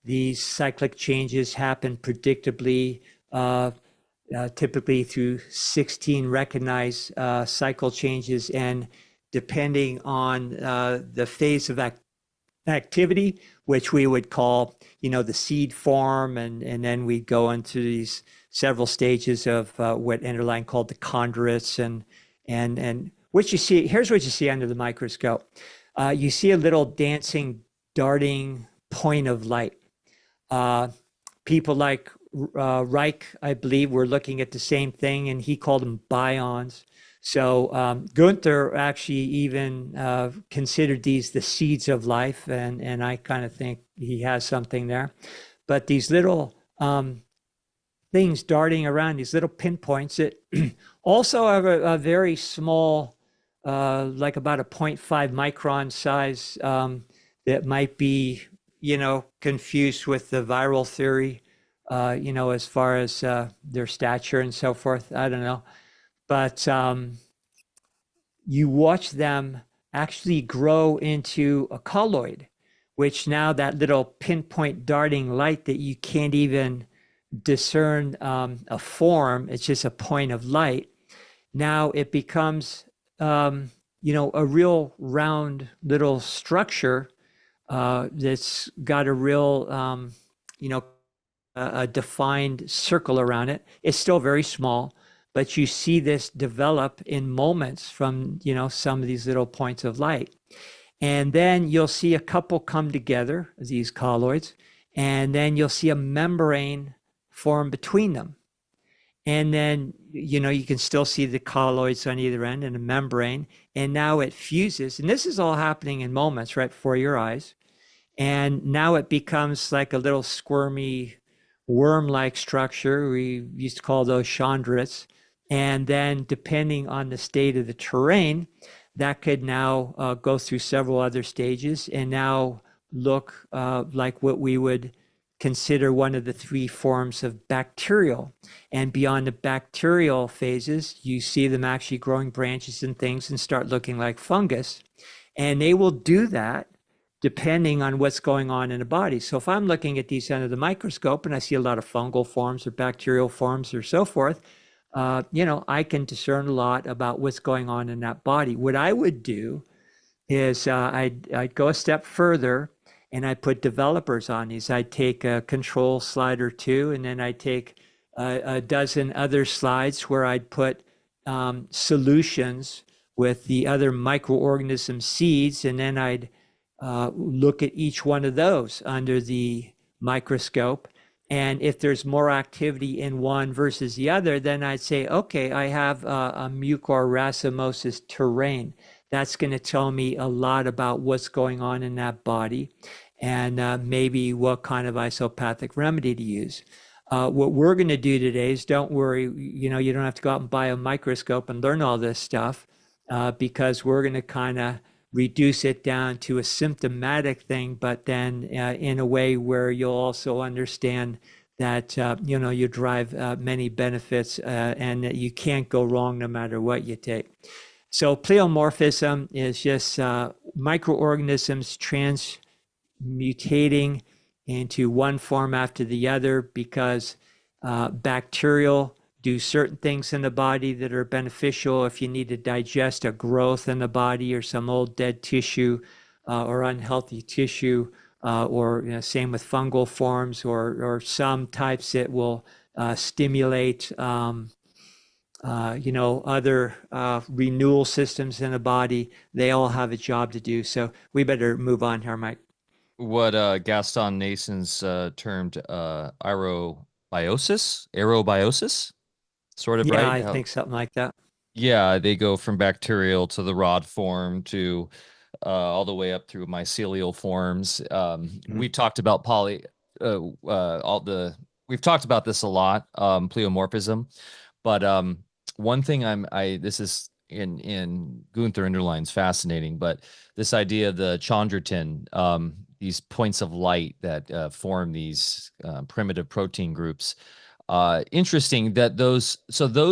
these cyclic changes happen predictably, typically through 16 recognized cycle changes, and depending on the phase of activity, which we would call, the seed form, and then we go into these several stages of what Enderlein called the chondrites, and what you see. Here's what you see under the microscope. You see a little dancing, darting point of light. People like Reich, I believe, were looking at the same thing, and he called them bions. So Gunther actually even considered these the seeds of life, and I kind of think he has something there. But these little things darting around, these little pinpoints that also have a very small, like about a 0.5 micron size, that might be, confused with the viral theory, as far as their stature and so forth. I don't know. But you watch them actually grow into a colloid, which now that little pinpoint darting light that you can't even discern a form, it's just a point of light. Now it becomes, a real round little structure that's got a real, a defined circle around it. It's still very small, but you see this develop in moments from, some of these little points of light. And then you'll see a couple come together, these colloids, and then you'll see a membrane form between them. And then, you can still see the colloids on either end and a membrane. And now it fuses. And this is all happening in moments right before your eyes. And now it becomes like a little squirmy, worm-like structure. We used to call those chondrites. And then depending on the state of the terrain, that could now go through several other stages and now look like what we would consider one of the three forms of bacterial. And beyond the bacterial phases, you see them actually growing branches and things and start looking like fungus. And they will do that depending on what's going on in the body. So if I'm looking at these under the microscope and I see a lot of fungal forms or bacterial forms or so forth, I can discern a lot about what's going on in that body. What I would do is I'd go a step further and I'd put developers on these. I'd take a control slide or two, and then I'd take a dozen other slides where I'd put solutions with the other microorganism seeds, and then I'd look at each one of those under the microscope. And if there's more activity in one versus the other, then I'd say, okay, I have a mucorracimosis terrain. That's going to tell me a lot about what's going on in that body and maybe what kind of isopathic remedy to use. What we're going to do today is, don't worry, you don't have to go out and buy a microscope and learn all this stuff because we're going to kind of reduce it down to a symptomatic thing, but then in a way where you'll also understand that, you drive many benefits and that you can't go wrong no matter what you take. So pleomorphism is just microorganisms transmutating into one form after the other because bacterial do certain things in the body that are beneficial if you need to digest a growth in the body or some old dead tissue or unhealthy tissue, or same with fungal forms or some types that will stimulate other renewal systems in the body. They all have a job to do. So we better move on here, Mike. What Gaston Nason's termed aerobiosis, sort of, Yeah, right? I think something like that. Yeah, they go from bacterial to the rod form to all the way up through mycelial forms. We talked about we've talked about this a lot, pleomorphism, but one thing this is in Gunther Enderlein's fascinating, but this idea of the chondritin, these points of light that form these primitive protein groups. Interesting that those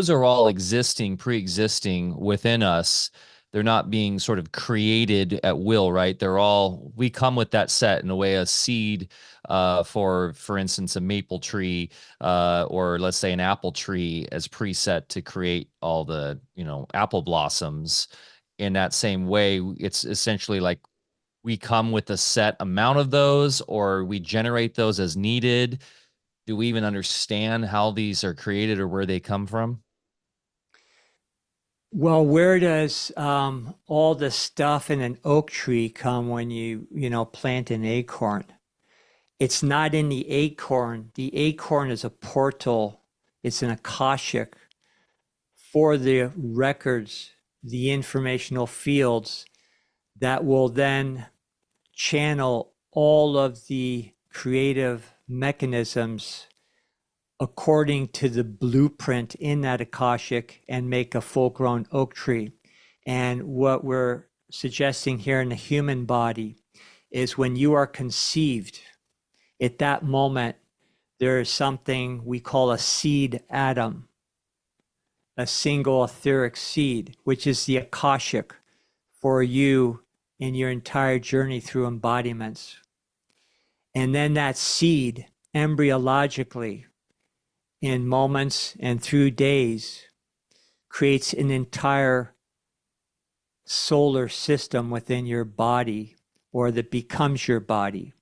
are all pre-existing within us. They're not being sort of created at will, right? We come with that set in a way. A seed, for instance, a maple tree, or let's say an apple tree, as preset to create all the apple blossoms. In that same way, it's essentially like we come with a set amount of those, or we generate those as needed. Do we even understand how these are created or where they come from? Well, where does all the stuff in an oak tree come when you plant an acorn? It's not in the acorn. The acorn is a portal. It's an akashic for the records, the informational fields that will then channel all of the creative mechanisms according to the blueprint in that akashic and make a full-grown oak tree. And what we're suggesting here in the human body is when you are conceived, at that moment, there is something we call a seed atom, a single etheric seed, which is the akashic for you in your entire journey through embodiments. And then that seed, embryologically, in moments and through days, creates an entire solar system within your body, or that becomes your body.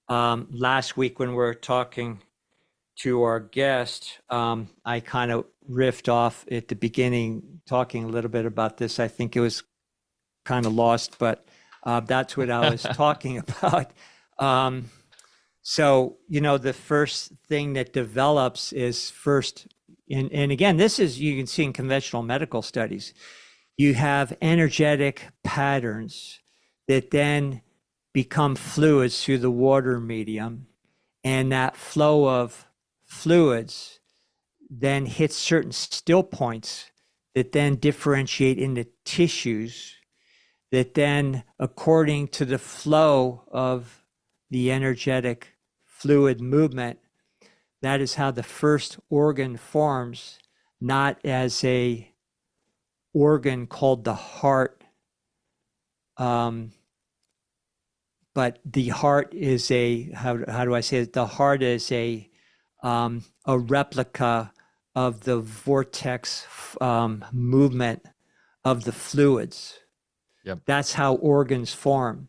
Last week when we were talking to our guest, I kind of riffed off at the beginning, talking a little bit about this. I think it was kind of lost, but that's what I was talking about. So, the first thing that develops is first, and again, this is, you can see in conventional medical studies, you have energetic patterns that then become fluids through the water medium. And that flow of fluids then hit certain still points that then differentiate into tissues that then, according to the flow of the energetic fluid movement, that is how the first organ forms, not as a organ called the heart, but the heart is how do I say it? The heart is a replica of the vortex movement of the fluids. Yep. That's how organs form.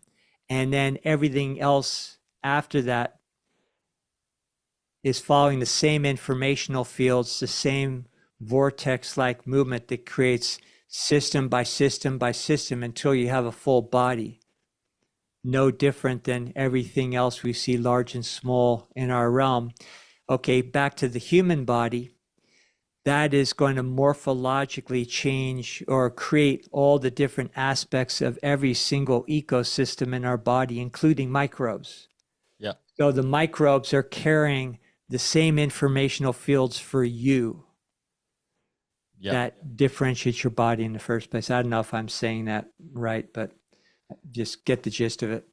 And then everything else after that is following the same informational fields, the same vortex-like movement that creates system by system by system until you have a full body. No different than everything else we see large and small in our realm. Okay, back to the human body. That is going to morphologically change or create all the different aspects of every single ecosystem in our body, including microbes. Yeah. So the microbes are carrying the same informational fields for you that differentiates your body in the first place. I don't know if I'm saying that right, but just get the gist of it.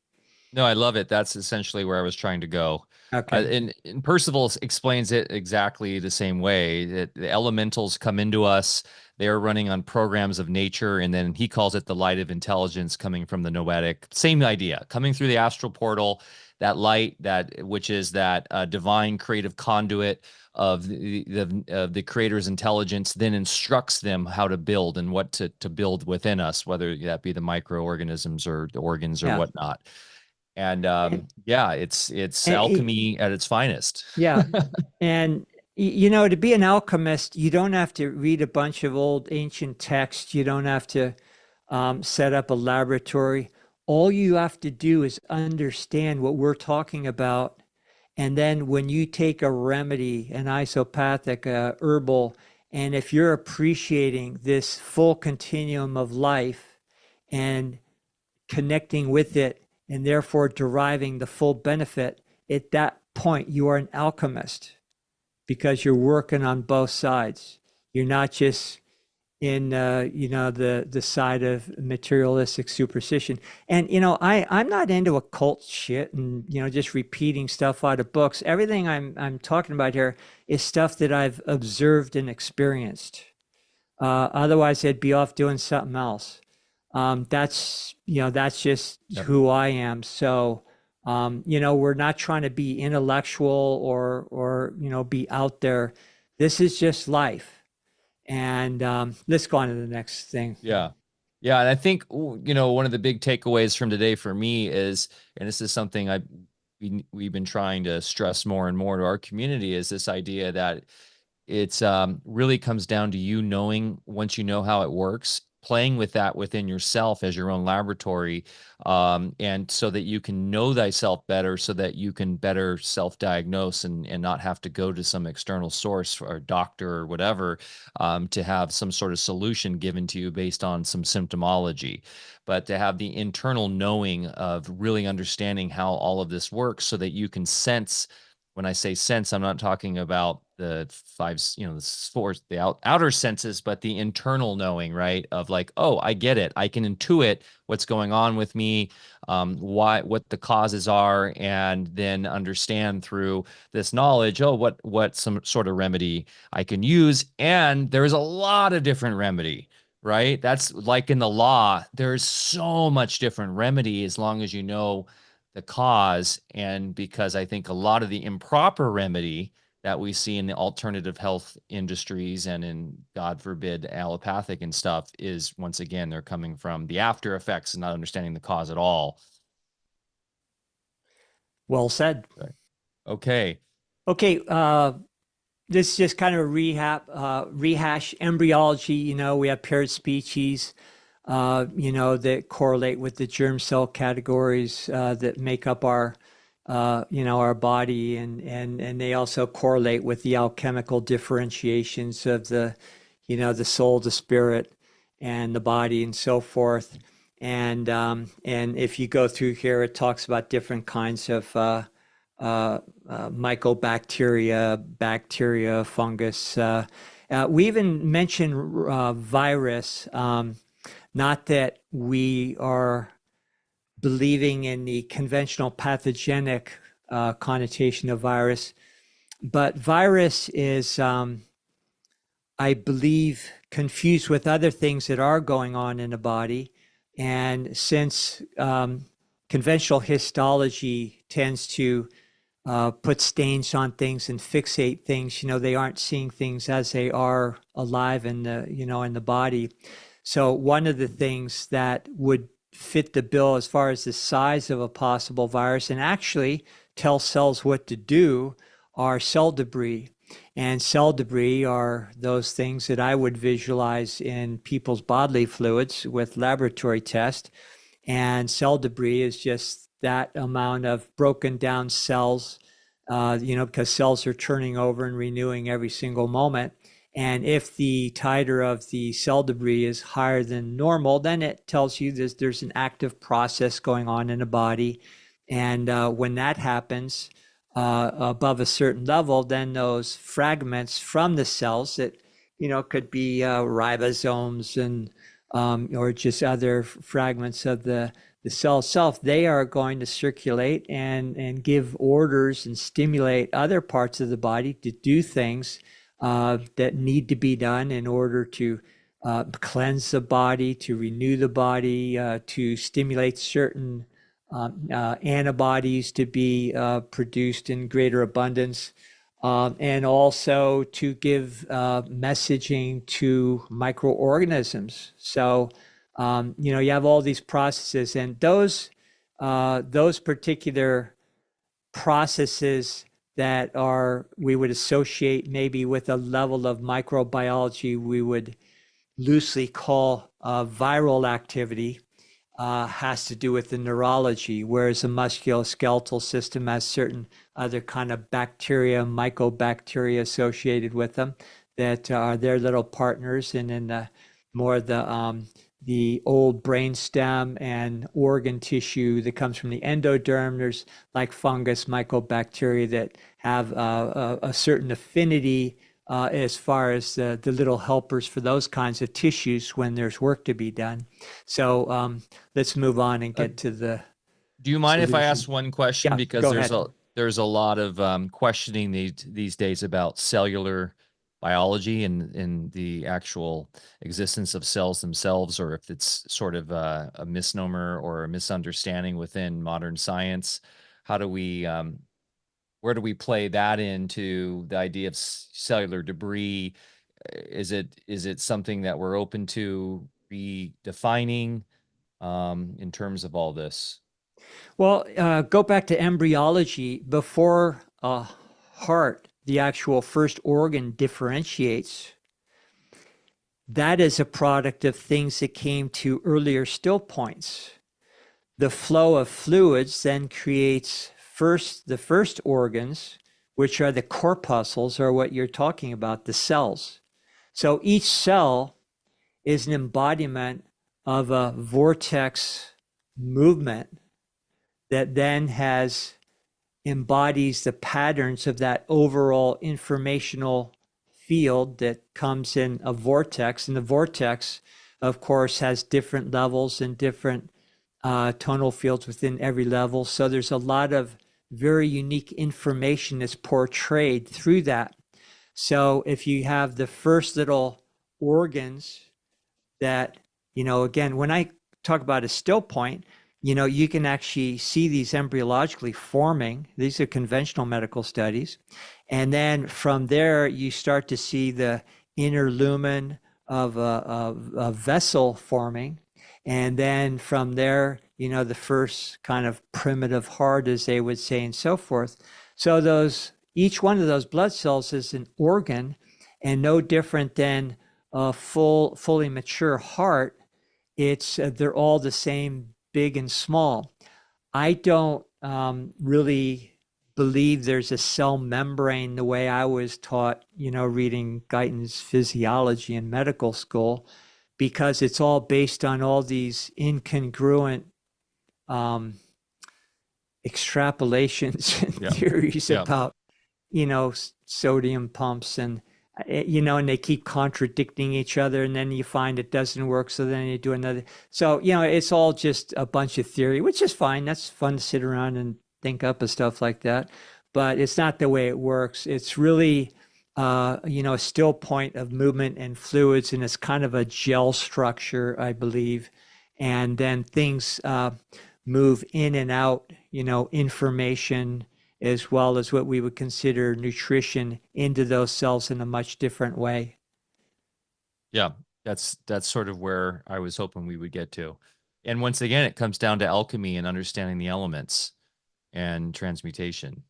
No, I love it. That's essentially where I was trying to go. Okay. And Percival explains it exactly the same way, that the elementals come into us. They are running on programs of nature, and then he calls it the light of intelligence coming from the noetic. Same idea, coming through the astral portal, that light, which is that divine creative conduit of the creator's intelligence, then instructs them how to build and what to build within us, whether that be the microorganisms or the organs or whatnot. And it's alchemy at its finest. Yeah. And to be an alchemist, you don't have to read a bunch of old ancient texts. You don't have to set up a laboratory. All you have to do is understand what we're talking about. And then when you take a remedy, an isopathic, herbal, and if you're appreciating this full continuum of life and connecting with it, and therefore deriving the full benefit, at that point, you are an alchemist because you're working on both sides. You're not just in, the side of materialistic superstition. And, I'm not into occult shit and, just repeating stuff out of books. Everything I'm talking about here is stuff that I've observed and experienced. Otherwise, I'd be off doing something else. That's just who I am. So, we're not trying to be intellectual or be out there. This is just life. And let's go on to the next thing. Yeah. Yeah. And I think, one of the big takeaways from today for me is, and this is something we've been trying to stress more and more to our community, is this idea that it's really comes down to you knowing, once you know how it works, playing with that within yourself as your own laboratory, and so that you can know thyself better, so that you can better self-diagnose and not have to go to some external source or doctor or whatever, to have some sort of solution given to you based on some symptomology, but to have the internal knowing of really understanding how all of this works, so that you can sense. When I say sense, I'm not talking about the five, the four, the outer senses, but the internal knowing, right? Of like, oh, I get it. I can intuit what's going on with me, what the causes are, and then understand through this knowledge, oh, what some sort of remedy I can use. And there's a lot of different remedy, right? That's like in the law, there's so much different remedy as long as you know the cause. And because I think a lot of the improper remedy that we see in the alternative health industries and in, God forbid, allopathic and stuff is, once again, they're coming from the after effects and not understanding the cause at all. Well said. Okay. Okay. This is just kind of a rehash embryology. We have paired species, that correlate with the germ cell categories that make up our body, and they also correlate with the alchemical differentiations of the soul, the spirit, and the body, and so forth. And if you go through here, it talks about different kinds of mycobacteria, bacteria, fungus. We even mentioned virus. Not that we are believing in the conventional pathogenic connotation of virus, but virus is, I believe, confused with other things that are going on in the body. And since conventional histology tends to put stains on things and fixate things, they aren't seeing things as they are alive in the body. So one of the things that would fit the bill as far as the size of a possible virus and actually tell cells what to do are cell debris. And cell debris are those things that I would visualize in people's bodily fluids with laboratory tests. And cell debris is just that amount of broken down cells, because cells are turning over and renewing every single moment. And if the titer of the cell debris is higher than normal, then it tells you there's an active process going on in the body. And when that happens above a certain level, then those fragments from the cells that, could be ribosomes and or just other fragments of the cell itself, they are going to circulate and give orders and stimulate other parts of the body to do things that need to be done in order to cleanse the body, to renew the body, to stimulate certain antibodies to be produced in greater abundance, and also to give messaging to microorganisms. So, you have all these processes, and those particular processes that we would associate maybe with a level of microbiology we would loosely call viral activity, has to do with the neurology, whereas the musculoskeletal system has certain other kind of bacteria, mycobacteria associated with them that are their little partners. And in the old brainstem and organ tissue that comes from the endoderm, there's like fungus, mycobacteria that have a certain affinity as far as the little helpers for those kinds of tissues when there's work to be done. So let's move on and get to the Do you mind if I solution. ask one question? Yeah, Because go ahead. there's a lot of questioning these days about cellular biology and the actual existence of cells themselves, or if it's sort of a misnomer or a misunderstanding within modern science. How do we where do we play that into the idea of cellular debris? Is it something that we're open to redefining in terms of all this? Well, go back to embryology. Before a heart, the actual first organ differentiates, that is a product of things that came to earlier still points. The flow of fluids then creates the first organs, which are the corpuscles, or what you're talking about, the cells. So each cell is an embodiment of a vortex movement that then embodies the patterns of that overall informational field that comes in a vortex. And the vortex, of course, has different levels and different tonal fields within every level. So there's a lot of very unique information that's portrayed through that. So if you have the first little organs that, again, when I talk about a still point, you can actually see these embryologically forming. These are conventional medical studies. And then from there, you start to see the inner lumen of a vessel forming. And then from there, the first kind of primitive heart, as they would say, and so forth. So each one of those blood cells is an organ, and no different than a fully mature heart. They're all the same, big and small. I don't really believe there's a cell membrane the way I was taught, reading Guyton's physiology in medical school, because it's all based on all these incongruent extrapolations and Yeah. theories Yeah. about, sodium pumps and, and they keep contradicting each other, and then you find it doesn't work. So then you do another. So, it's all just a bunch of theory, which is fine. That's fun to sit around and think up of stuff like that. But it's not the way it works. It's really, a still point of movement and fluids, and it's kind of a gel structure, I believe. And then things move in and out, information as well as what we would consider nutrition into those cells in a much different way. Yeah. That's sort of where I was hoping we would get to. And once again, it comes down to alchemy and understanding the elements and transmutation.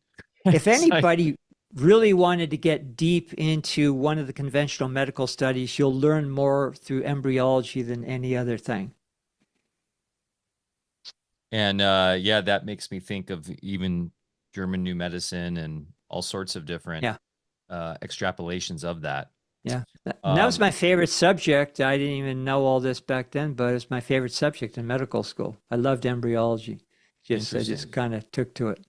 If It's like, anybody really wanted to get deep into one of the conventional medical studies, you'll learn more through embryology than any other thing. and yeah, that makes me think of even German new medicine and all sorts of different Yeah. extrapolations of that. Yeah. And that was Um, my favorite subject. I didn't even know all this back then, but it's my favorite subject in medical school. I loved embryology. I just Interesting. kind of took to it.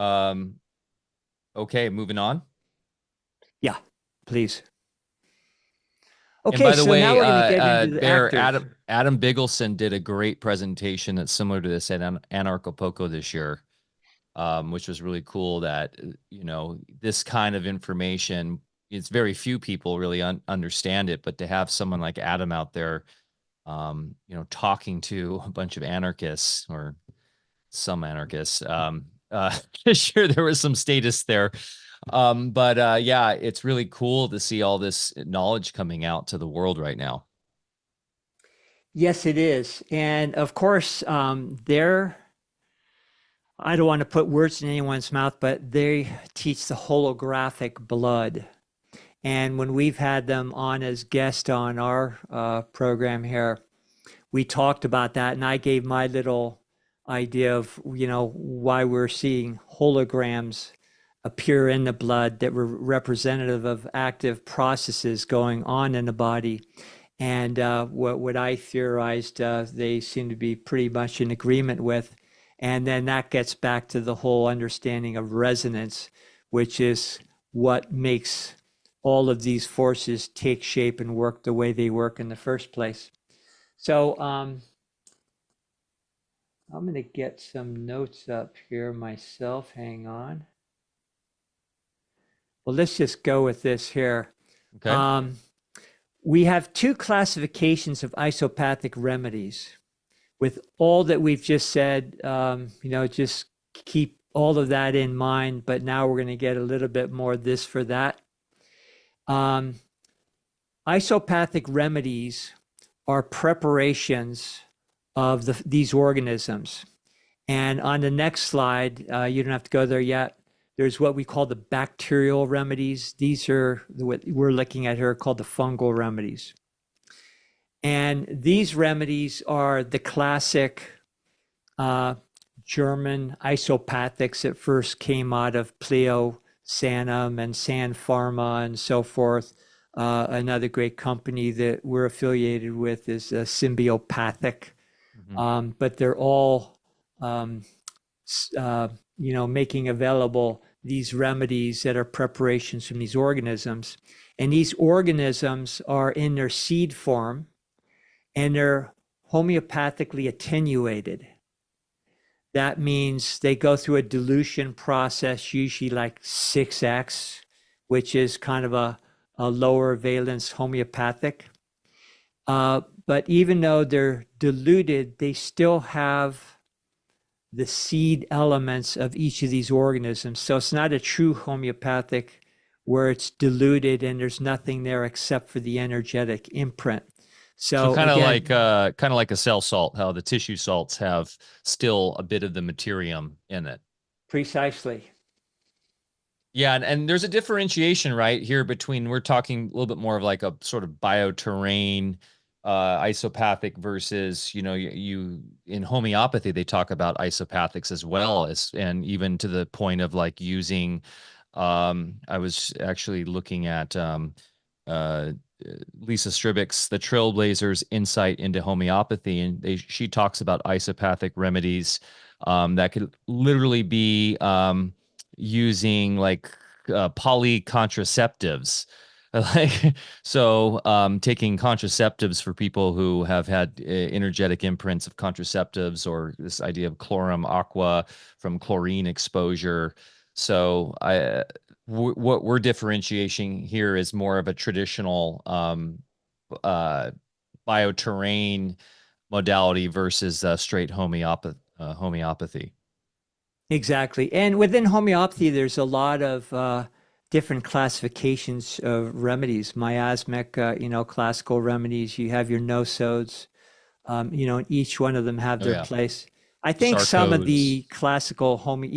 Um, okay, moving on. Yeah, please. And Okay, by the so now way, we're going to get into the Bear active. Adam Bigelson did a great presentation that's similar to this at Anarchapulco this year, which was really cool. That this kind of information, it's very few people really understand it, but to have someone like Adam out there, talking to a bunch of anarchists or some anarchists, sure there was some status there. But yeah, it's really cool to see all this knowledge coming out to the world right now. Yes, it is. And of course, I don't want to put words in anyone's mouth, but they teach the holographic blood. And when we've had them on as guests on our program here, we talked about that. And I gave my little idea of, why we're seeing holograms appear in the blood that were representative of active processes going on in the body. And what I theorized, they seem to be pretty much in agreement with. And then that gets back to the whole understanding of resonance, which is what makes all of these forces take shape and work the way they work in the first place. So I'm going to get some notes up here myself. Hang on. Well, let's just go with this here. Okay. We have two classifications of isopathic remedies. With all that we've just said, just keep all of that in mind. But now we're going to get a little bit more this for that. Isopathic remedies are preparations of these organisms. And on the next slide, you don't have to go there yet. There's what we call the bacterial remedies. These are what we're looking at here called the fungal remedies. And these remedies are the classic German isopathics that first came out of Pleomorphism and San Pharma and so forth. Another great company that we're affiliated with is Symbiopathic. Mm-hmm. But they're all, making available these remedies that are preparations from these organisms. And these organisms are in their seed form and they're homeopathically attenuated. That means they go through a dilution process, usually like 6x, which is kind of a lower valence homeopathic. But even though they're diluted, they still have the seed elements of each of these organisms. So it's not a true homeopathic where it's diluted and there's nothing there except for the energetic imprint. So So again, kind of like a cell salt, how the tissue salts have still a bit of the materium in it. precisely. Yeah, and there's a differentiation right here between we're talking a little bit more of like a sort of bioterrain isopathic versus you in homeopathy they talk about isopathics as well as and even to the point of like using I was actually looking at Lisa Stribick's The Trailblazers Insight into Homeopathy, and she talks about isopathic remedies That could literally be using like poly contraceptives. Like so, taking contraceptives for people who have had energetic imprints of contraceptives, or this idea of chlorum aqua from chlorine exposure. So what we're differentiating here is more of a traditional uh, bioterrain modality versus straight homeopathy. Exactly. And within homeopathy, there's a lot of different classifications of remedies, miasmic, classical remedies. You have your no-sodes, and each one of them have Oh their yeah, place. I think some of Sarcodes. the classical in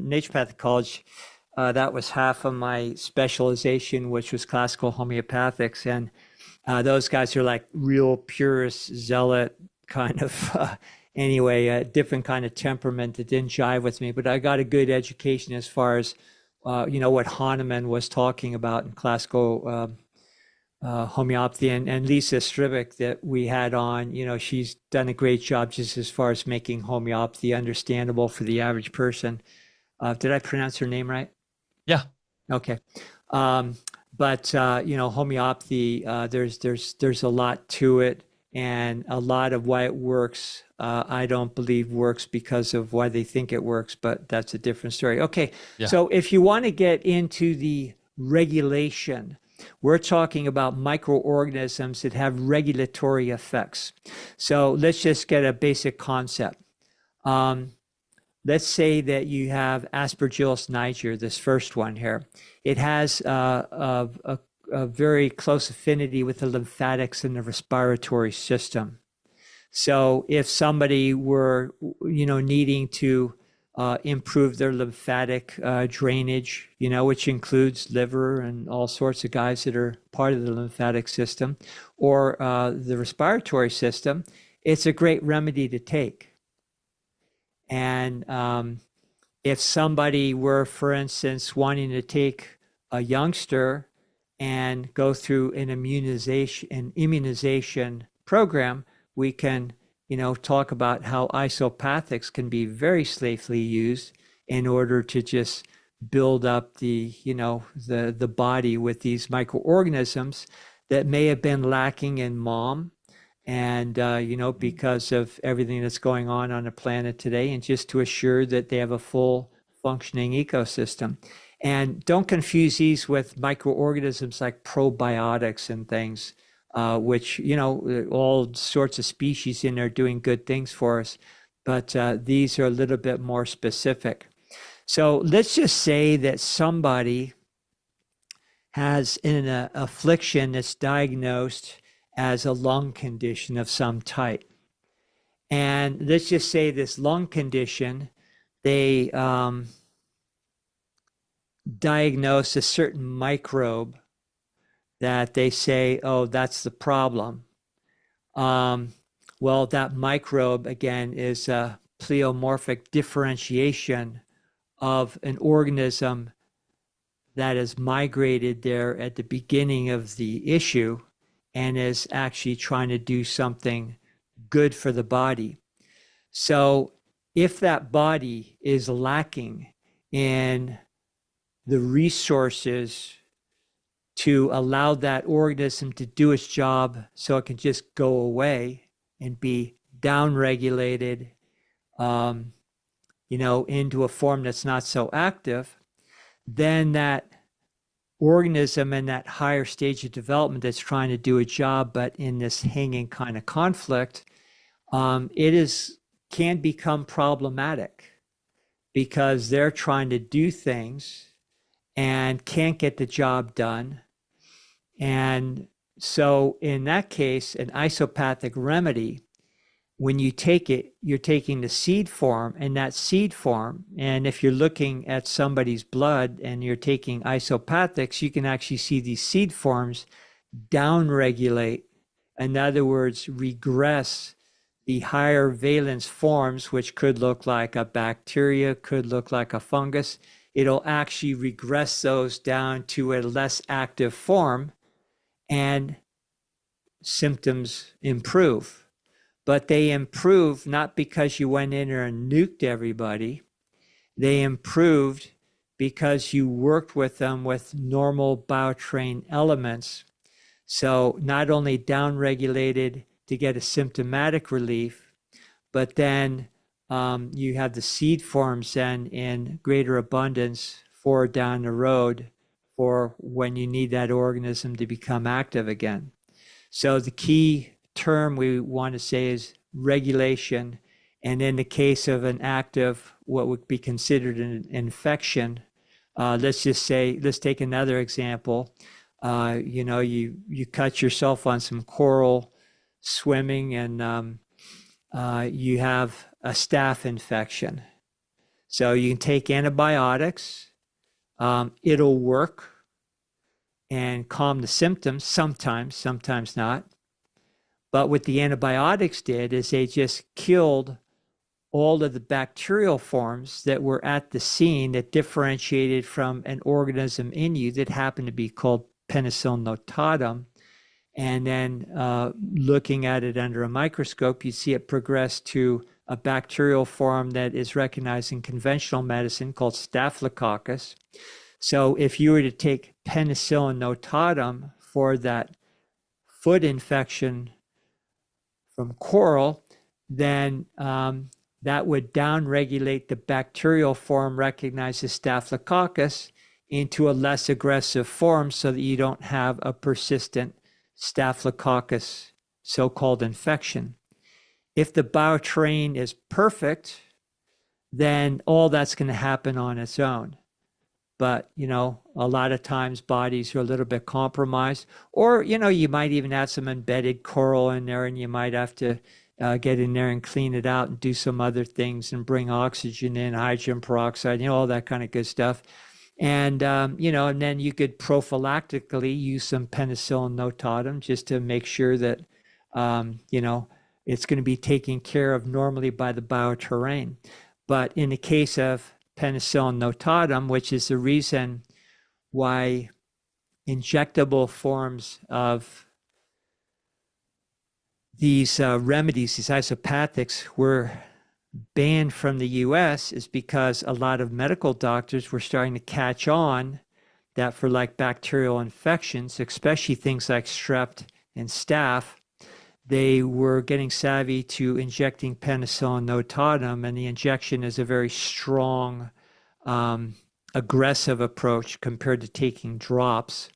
naturopathic college, that was half of my specialization, which was classical homeopathics. And those guys are like real purist, zealot kind of, anyway, a different kind of temperament that didn't jive with me. But I got a good education as far as, what Hahnemann was talking about in classical homeopathy. And Lisa Stribic that we had on, she's done a great job just as far as making homeopathy understandable for the average person. Did I pronounce her name right? Yeah, Okay. Um, but homeopathy, there's a lot to it, and a lot of why it works, I don't believe works because of why they think it works, but that's a different story. Okay, yeah, so if you want to get into the regulation, we're talking about microorganisms that have regulatory effects. So let's just get a basic concept. Um, let's say that you have Aspergillus niger, this first one here. It has a very close affinity with the lymphatics in the respiratory system. So if somebody were, needing to improve their lymphatic drainage, which includes liver and all sorts of guys that are part of the lymphatic system, or the respiratory system, it's a great remedy to take. And if somebody were, for instance, wanting to take a youngster and go through an immunization program, we can, talk about how isopathics can be very safely used in order to just build up the body with these microorganisms that may have been lacking in mom, and because of everything that's going on the planet today, and just to assure that they have a full functioning ecosystem. And don't confuse these with microorganisms like probiotics and things, which, all sorts of species in there doing good things for us, but these are a little bit more specific. So let's just say that somebody has an affliction that's diagnosed as a lung condition of some type. And let's just say this lung condition, they diagnose a certain microbe that they say, oh, that's the problem. Well, that microbe, again, is a pleomorphic differentiation of an organism that has migrated there at the beginning of the issue and is actually trying to do something good for the body. So if that body is lacking in the resources to allow that organism to do its job so it can just go away and be downregulated, into a form that's not so active, then that organism in that higher stage of development that's trying to do a job, but in this hanging kind of conflict, can become problematic because they're trying to do things and can't get the job done. And so in that case, an isopathic remedy, when you take it, you're taking the seed form, and that seed form, and if you're looking at somebody's blood and you're taking isopathics, you can actually see these seed forms downregulate. In other words, regress the higher valence forms, which could look like a bacteria, could look like a fungus. It'll actually regress those down to a less active form, and symptoms improve. but they improved not because you went in there and nuked everybody. They improved because you worked with them with normal Bioterrain elements. So not only downregulated to get a symptomatic relief, but then you have the seed forms then in greater abundance for down the road for when you need that organism to become active again. So the key term we want to say is regulation. And in the case of an active, what would be considered an infection, let's just say, let's take another example. You cut yourself on some coral swimming and you have a staph infection. So you can take antibiotics. It'll work and calm the symptoms sometimes, sometimes not. But what the antibiotics did is they just killed all of the bacterial forms that were at the scene that differentiated from an organism in you that happened to be called penicillin notatum. And then looking at it under a microscope, you see it progress to a bacterial form that is recognized in conventional medicine called Staphylococcus. So if you were to take penicillin notatum for that foot infection from coral, then that would downregulate the bacterial form recognized as Staphylococcus into a less aggressive form so that you don't have a persistent Staphylococcus so-called infection. If the bioterrain is perfect, then all that's going to happen on its own. But, a lot of times bodies are a little bit compromised, or, you might even have some embedded coral in there and you might have to get in there and clean it out and do some other things and bring oxygen in, hydrogen peroxide, all that kind of good stuff. And, and then you could prophylactically use some penicillin notatum just to make sure that, it's going to be taken care of normally by the bioterrain. But in the case of penicillin notatum, which is the reason why injectable forms of these remedies, these isopathics, were banned from the US, is because a lot of medical doctors were starting to catch on that for like bacterial infections, especially things like strep and staph, they were getting savvy to injecting penicillin notatum, and the injection is a very strong, aggressive approach compared to taking drops,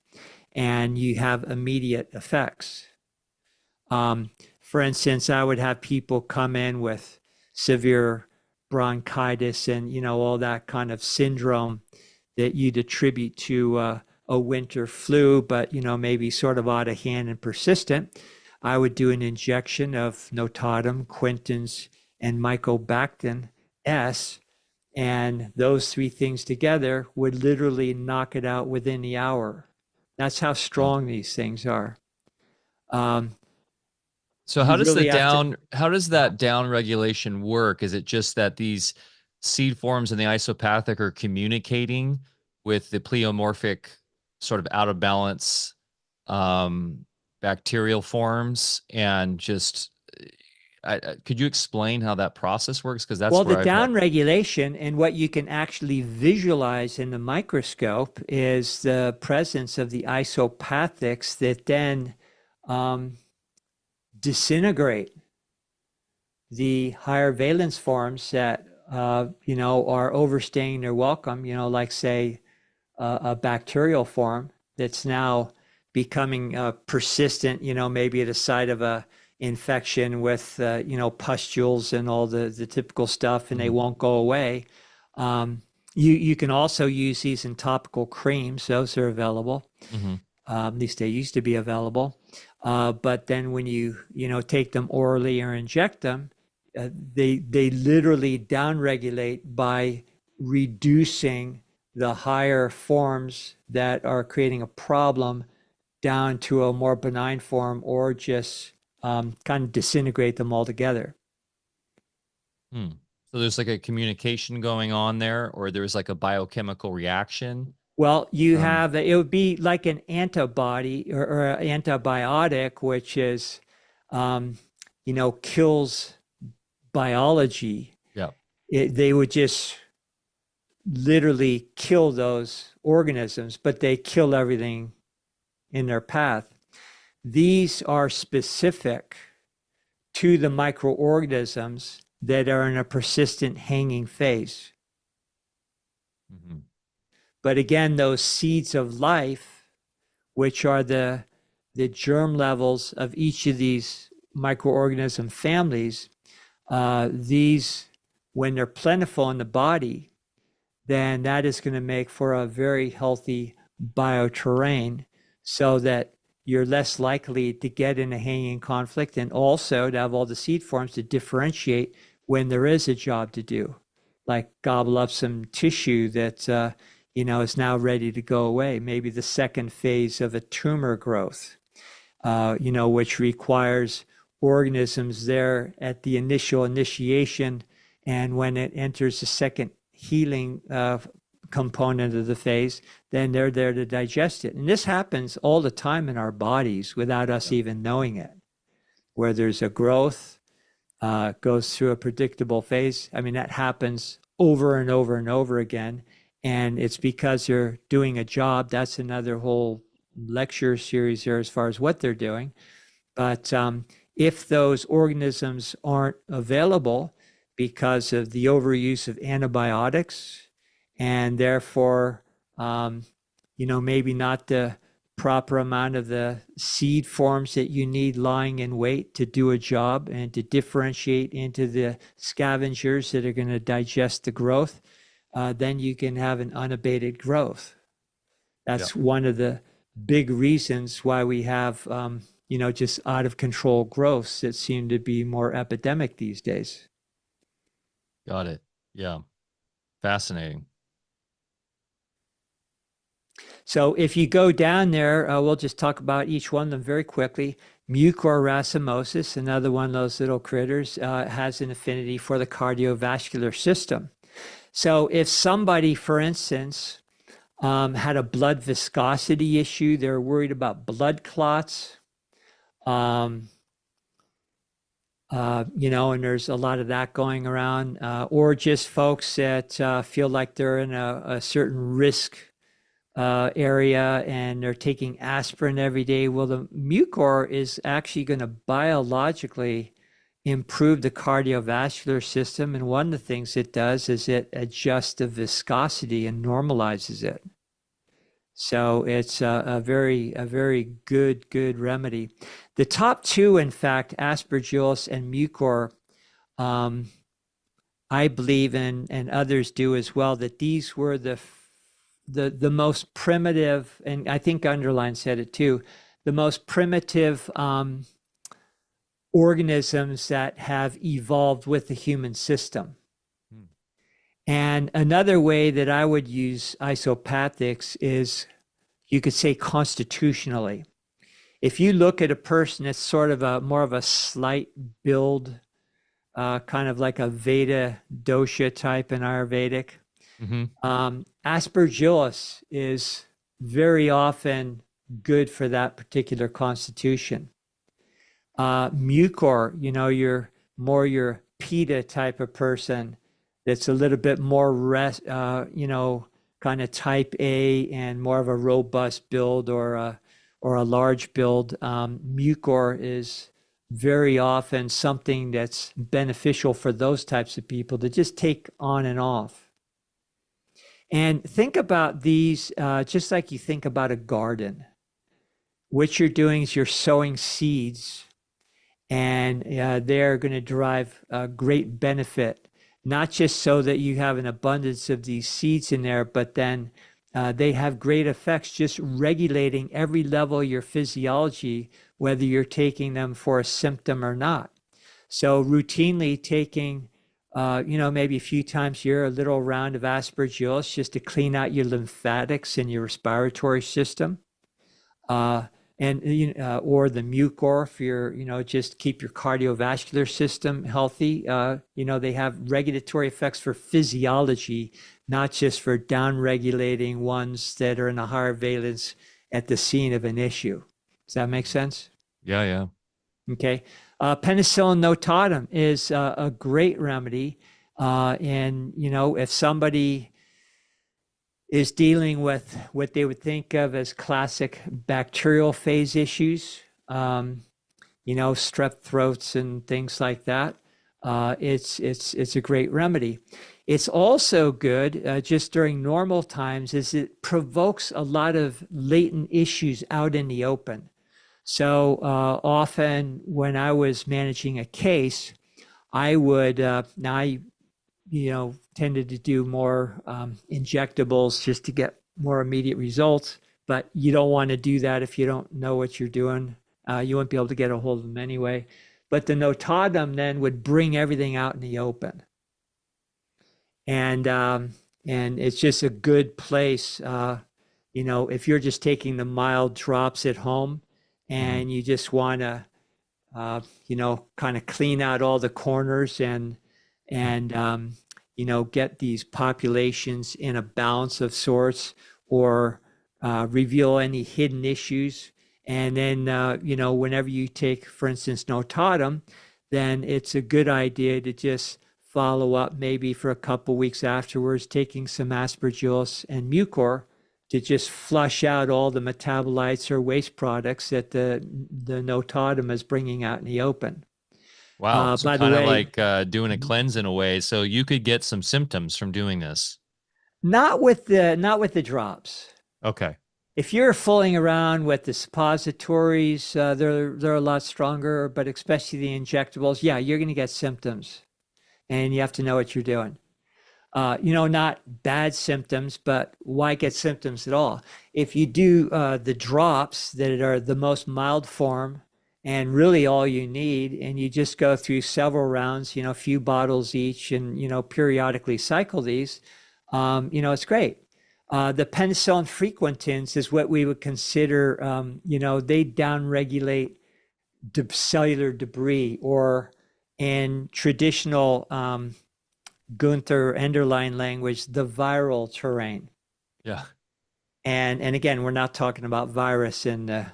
and you have immediate effects. For instance, I would have people come in with severe bronchitis and, all that kind of syndrome that you'd attribute to a winter flu, but, maybe sort of out of hand and persistent. I would do an injection of notatum, quintins, and mycobactin S, and those three things together would literally knock it out within the hour. That's how strong these things are. So how does that down regulation work? Is it just that these seed forms in the isopathic are communicating with the pleomorphic sort of out of balance bacterial forms, and just could you explain how that process works? Because that's the down regulation and what you can actually visualize in the microscope is the presence of the isopathics that then disintegrate the higher valence forms that are overstaying their welcome, like say a bacterial form that's now becoming persistent, maybe at the site of a infection with pustules and all the typical stuff, and they won't go away. You can also use these in topical creams; those are available. At least they used to be available. But then when you take them orally or inject them, they literally downregulate by reducing the higher forms that are creating a problem down to a more benign form, or just kind of disintegrate them altogether. So there's like a communication going on there, or there's like a biochemical reaction? Well, you have, it would be like an antibody or an antibiotic, which is kills biology, Yeah. they would just literally kill those organisms, but they kill everything in their path. These are specific to the microorganisms that are in a persistent hanging phase. Mm-hmm. But again, those seeds of life, which are the germ levels of each of these microorganism families, these, when they're plentiful in the body, then that is going to make for a very healthy bioterrain so that you're less likely to get in a hanging conflict, and also to have all the seed forms to differentiate when there is a job to do, like gobble up some tissue that is now ready to go away. Maybe the second phase of a tumor growth, which requires organisms there at the initial initiation, and when it enters the second healing component of the phase, then they're there to digest it. And this happens all the time in our bodies without us even knowing it. Where there's a growth, goes through a predictable phase. I mean, that happens over and over and over again. And it's because you're doing a job. That's another whole lecture series here as far as what they're doing. But if those organisms aren't available because of the overuse of antibiotics, and therefore, maybe not the proper amount of the seed forms that you need lying in wait to do a job and to differentiate into the scavengers that are going to digest the growth, then you can have an unabated growth. That's one of the big reasons why we have, just out of control growths that seem to be more epidemic these days. Got it. Yeah. Fascinating. So if you go down there, we'll just talk about each one of them very quickly. Mucorracemiosis, another one of those little critters, has an affinity for the cardiovascular system. So if somebody, for instance, had a blood viscosity issue, they're worried about blood clots, and there's a lot of that going around, or just folks that feel like they're in a certain risk area and they're taking aspirin every day. Well, the mucor is actually going to biologically improve the cardiovascular system. And one of the things it does is it adjusts the viscosity and normalizes it. So it's a very good remedy. The top two, in fact, Aspergillus and mucor, I believe, and others do as well, that these were the most primitive, and I think Underline said it too, the most primitive organisms that have evolved with the human system. And another way that I would use isopathics is, you could say, constitutionally. If you look at a person that's sort of more of a slight build, kind of like a Veda dosha type in Ayurvedic, Aspergillus is very often good for that particular constitution. Mucor, you're more your Pitta type of person that's a little bit more kind of type A and more of a robust build or a large build. Mucor is very often something that's beneficial for those types of people to just take on and off. And think about these just like you think about a garden. What you're doing is you're sowing seeds, and they're going to derive great benefit, not just so that you have an abundance of these seeds in there, but then they have great effects just regulating every level of your physiology, whether you're taking them for a symptom or not. So routinely taking maybe a few times a year, a little round of Aspergillus just to clean out your lymphatics and your respiratory system, or the mucor if you're, just keep your cardiovascular system healthy. They have regulatory effects for physiology, not just for down-regulating ones that are in a higher valence at the scene of an issue. Does that make sense? Yeah. Okay. Penicillin notatum is a great remedy. And, if somebody is dealing with what they would think of as classic bacterial phase issues, strep throats and things like that, it's a great remedy. It's also good just during normal times, is it provokes a lot of latent issues out in the open. So often when I was managing a case, I would now I tended to do more injectables just to get more immediate results. But you don't want to do that if you don't know what you're doing. You won't be able to get a hold of them anyway. But the notatum then would bring everything out in the open, and it's just a good place. If you're just taking the mild drops at home, and you just want to, kind of clean out all the corners and get these populations in a balance of sorts, or reveal any hidden issues. And then, whenever you take, for instance, notatum, then it's a good idea to just follow up maybe for a couple weeks afterwards, taking some aspergillus and mucor to just flush out all the metabolites or waste products that the notatum is bringing out in the open. Wow. So By the kind of way, like doing a cleanse in a way. So you could get some symptoms from doing this. not with the drops. Okay. If you're fooling around with the suppositories, they're a lot stronger, but especially the injectables, yeah, you're going to get symptoms, and you have to know what you're doing. Not bad symptoms, but why get symptoms at all? If you do the drops that are the most mild form and really all you need, and you just go through several rounds, a few bottles each, and, periodically cycle these, it's great. The penicillin frequentins is what we would consider, they downregulate cellular debris, or in traditional Gunther Enderlein language, the viral terrain. Yeah. And again, we're not talking about virus in the,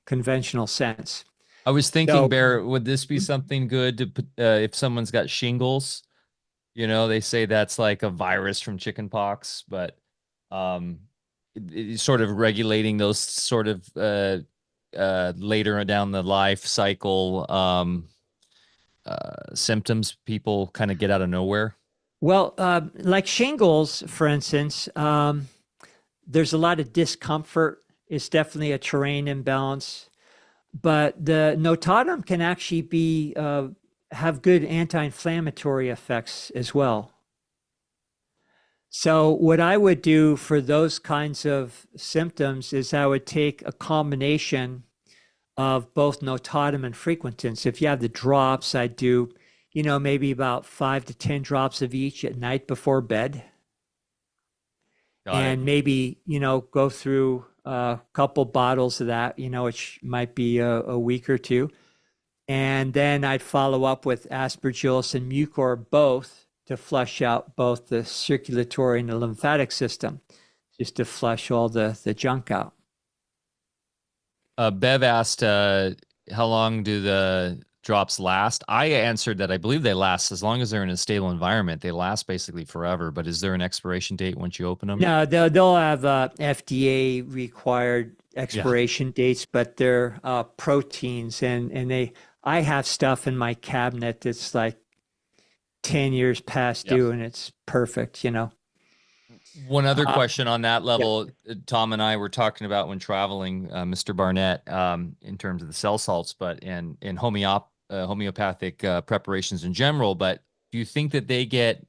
conventional sense. I was thinking, So, Bear, would this be something good to put if someone's got shingles? They say that's like a virus from chickenpox, but it's sort of regulating those sort of later down the life cycle symptoms people kind of get out of nowhere. well, like shingles, for instance, there's a lot of discomfort. It's definitely a terrain imbalance, but the notatum can actually be have good anti-inflammatory effects as well. So what I would do for those kinds of symptoms is I would take a combination of both notatum and frequentins. If you have the drops, I'd do, maybe about 5 to 10 drops of each at night before bed. And maybe, go through a couple bottles of that, which might be a week or two. And then I'd follow up with aspergillus and mucor both to flush out both the circulatory and the lymphatic system, just to flush all the junk out. Bev asked, how long do the drops last? I answered that I believe they last as long as they're in a stable environment. They last basically forever. But is there an expiration date once you open them? No, they'll have FDA required expiration dates, but they're proteins, and I have stuff in my cabinet that's like 10 years past due, and it's perfect, One other question on that level, Tom and I were talking about when traveling, Mr. Barnett, in terms of the cell salts, but in homeopathic preparations in general. But do you think that they get,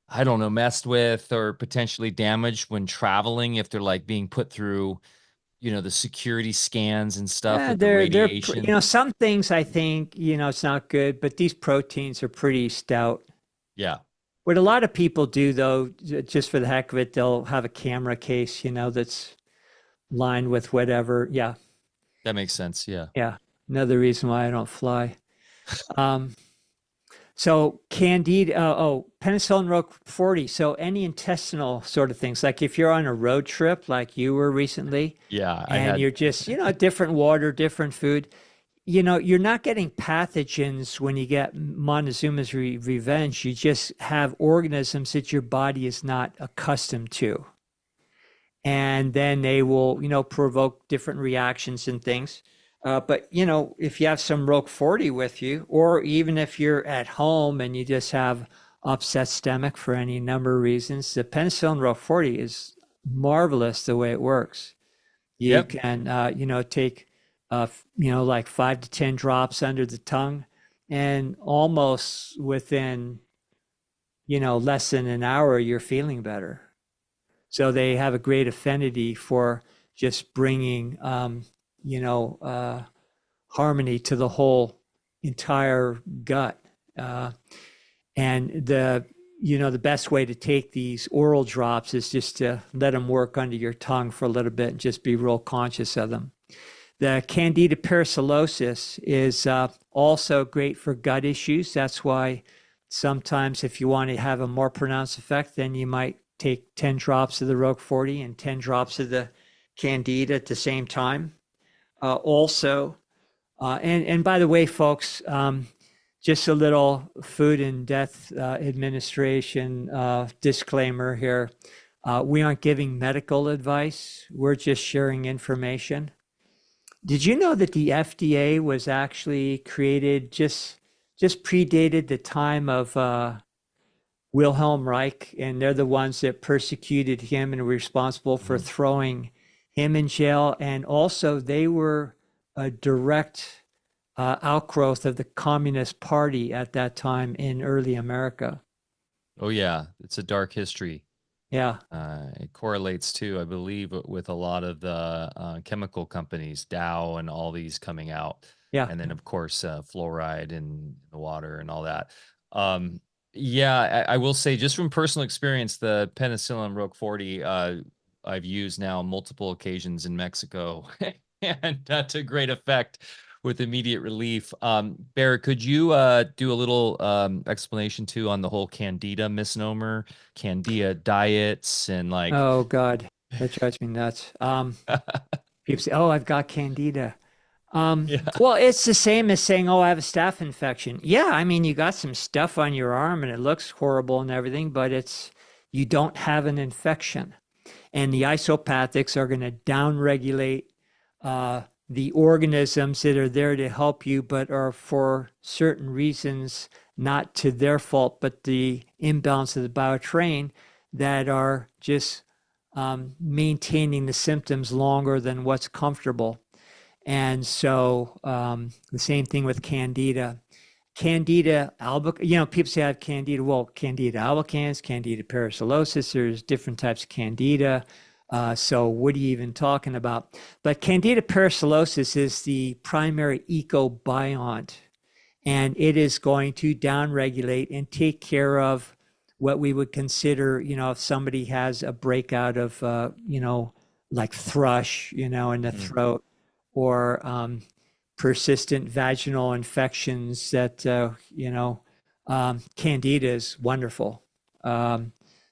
I don't know, messed with or potentially damaged when traveling if they're like being put through, the security scans and stuff with the radiation? Some things I think, it's not good, but these proteins are pretty stout. Yeah. What a lot of people do, though, just for the heck of it, they'll have a camera case, that's lined with whatever. Yeah. That makes sense. Yeah. Yeah. Another reason why I don't fly. So Candida, penicillin row 40. So any intestinal sort of things, like if you're on a road trip, like you were recently, Yeah. and you're just, different water, different food, you're not getting pathogens when you get Montezuma's revenge. You just have organisms that your body is not accustomed to. And then they will, provoke different reactions and things. But, if you have some Roque 40 with you, or even if you're at home and you just have upset stomach for any number of reasons, the penicillin Roque 40 is marvelous the way it works. You Yep. can, take, like 5 to 10 drops under the tongue, and almost within, less than an hour, you're feeling better. So they have a great affinity for just bringing, harmony to the whole entire gut. And the best way to take these oral drops is just to let them work under your tongue for a little bit and just be real conscious of them. The Candida parasilosis is also great for gut issues. That's why sometimes if you want to have a more pronounced effect, then you might take 10 drops of the Roque 40 and 10 drops of the Candida at the same time. And by the way, folks, just a little Food and Death Administration disclaimer here. We aren't giving medical advice. We're just sharing information. Did you know that the FDA was actually created just predated the time of Wilhelm Reich, and they're the ones that persecuted him and were responsible for throwing him in jail. And also, they were a direct outgrowth of the Communist Party at that time in early America. Oh yeah, it's a dark history. Yeah, It correlates too, I believe, with a lot of the chemical companies, Dow and all these coming out. yeah. And then, of course, fluoride in the water and all that. Yeah, I will say, just from personal experience, the penicillin Roque 40, I've used now multiple occasions in Mexico, and to great effect with immediate relief. Bear, could you do a little explanation too on the whole Candida misnomer, Candida diets, and like, Oh God, that drives me nuts. People say, "Oh, I've got Candida." yeah, Well, it's the same as saying, "Oh, I have a staph infection." Yeah, I mean, you got some stuff on your arm and it looks horrible and everything, but you don't have an infection. And the isopathics are going to downregulate the organisms that are there to help you, but are for certain reasons not to their fault, but the imbalance of the bioterrain, that are just maintaining the symptoms longer than what's comfortable. And so the same thing with Candida. Candida albicans, people say I have Candida. Well, Candida albicans, Candida parasilosis, there's different types of Candida. So what are you even talking about? But Candida parasilosis is the primary ecobiont, and it is going to downregulate and take care of what we would consider, if somebody has a breakout of, like thrush, in the throat, or persistent vaginal infections that, Candida is wonderful.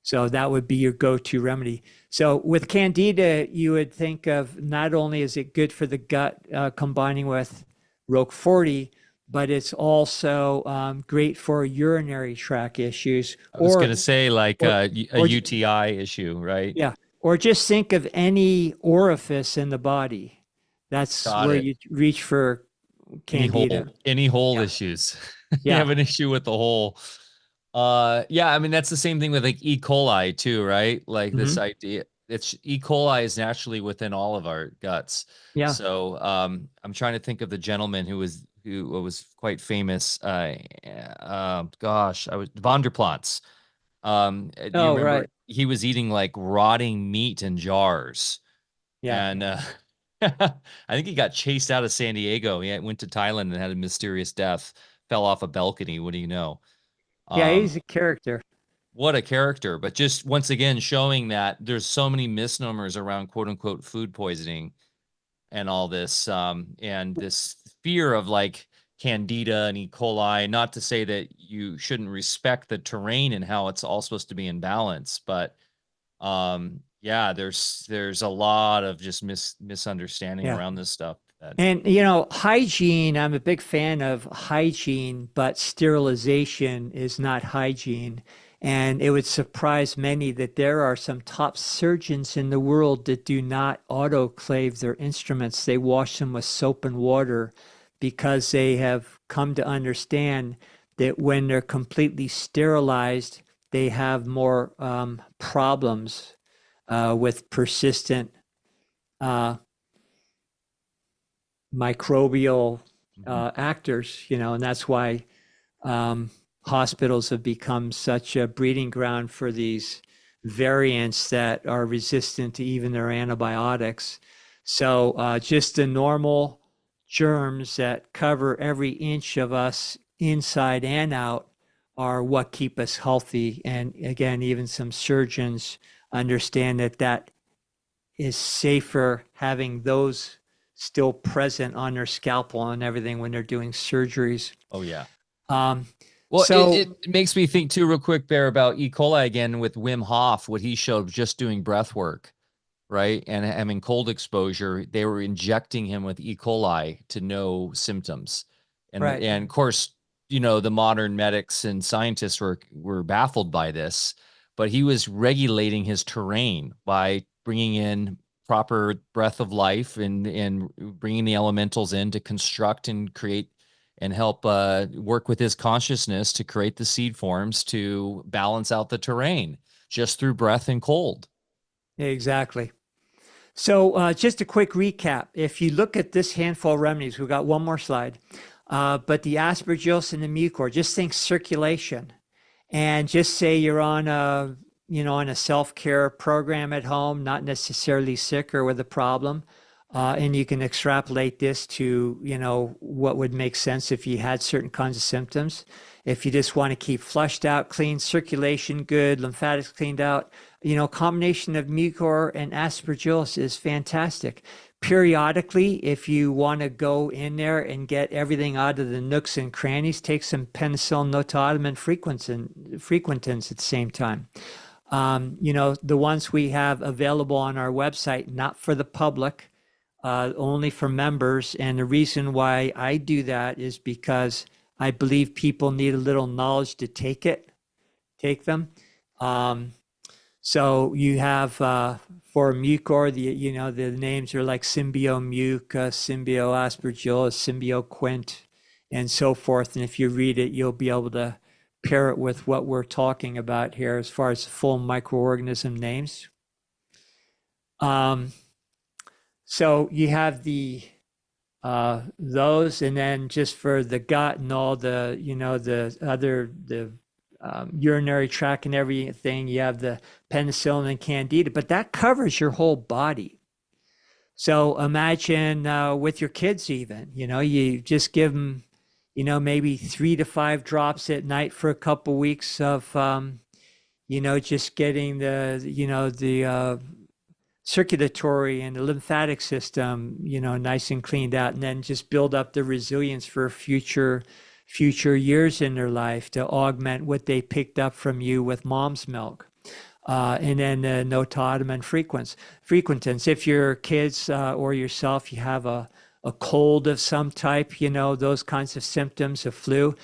So that would be your go-to remedy. So with Candida, you would think of, not only is it good for the gut, combining with Roque 40, but it's also great for urinary tract issues, I was gonna say like or, a or UTI issue, right? yeah, or just think of any orifice in the body. That's Got where it. you reach for Candida. Any hole Yeah, issues. You yeah. have an issue with the hole. Yeah, I mean that's the same thing with like E. coli too, right? Like this Hmm. idea, it's E. coli is naturally within all of our guts. Yeah. So I'm trying to think of the gentleman who was quite famous. Gosh, I was Von der Plantz. Do you Oh, remember right. he was eating like rotting meat in jars? Yeah. And I think he got chased out of San Diego. He went to Thailand and had a mysterious death, fell off a balcony. What do you know? Yeah, Um, he's a character. what a character. But just once again, showing that there's so many misnomers around quote unquote food poisoning and all this, and this fear of like Candida and E. coli. Not to say that you shouldn't respect the terrain and how it's all supposed to be in balance, but yeah, there's a lot of just misunderstanding Yeah. around this stuff. That, And, hygiene, I'm a big fan of hygiene, but sterilization is not hygiene. And it would surprise many that there are some top surgeons in the world that do not autoclave their instruments. They wash them with soap and water because they have come to understand that when they're completely sterilized, they have more problems with persistent uh, microbial mhm. actors, and that's why hospitals have become such a breeding ground for these variants that are resistant to even their antibiotics. So just the normal germs that cover every inch of us inside and out are what keep us healthy. And again, even some surgeons understand that that is safer having those still present on their scalpel and everything when they're doing surgeries. Oh yeah. Um, Well, so it makes me think too, real quick, Bear, about E. coli again with Wim Hof, what he showed just doing breath work, right? And having cold exposure, they were injecting him with E. coli to no symptoms. right, And of course, the modern medics and scientists were baffled by this, but he was regulating his terrain by bringing in proper breath of life and bringing the elementals in to construct and create and help work with his consciousness to create the seed forms to balance out the terrain just through breath and cold. exactly. So just a quick recap. If you look at this handful of remedies, we've got one more slide. But the aspergillus and the mucor, just think circulation. And just say you're on a self-care program at home, not necessarily sick or with a problem. And you can extrapolate this to, what would make sense if you had certain kinds of symptoms. If you just want to keep flushed out, clean, circulation good, lymphatics cleaned out, combination of mucor and aspergillus is fantastic. Periodically, if you want to go in there and get everything out of the nooks and crannies, take some penicillin, notalum, and frequentins at the same time. The ones we have available on our website, not for the public, only for members. And the reason why I do that is because I believe people need a little knowledge to take them. So you have for mucor, the names are like symbiomuc, symbioaspergillus, symbioquint, and so forth. And if you read it, you'll be able to pair it with what we're talking about here as far as full microorganism names. So you have those, and then just for the gut and all the urinary tract and everything, you have the penicillin and candida, but that covers your whole body. So imagine with your kids, even, you just give them, maybe 3 to 5 drops at night for a couple weeks of, just getting the circulatory and the lymphatic system, nice and cleaned out, and then just build up the resilience for future years in their life to augment what they picked up from you with mom's milk. And then notalum and frequentins. If your kids or yourself, you have a cold of some type, those kinds of symptoms, of flu,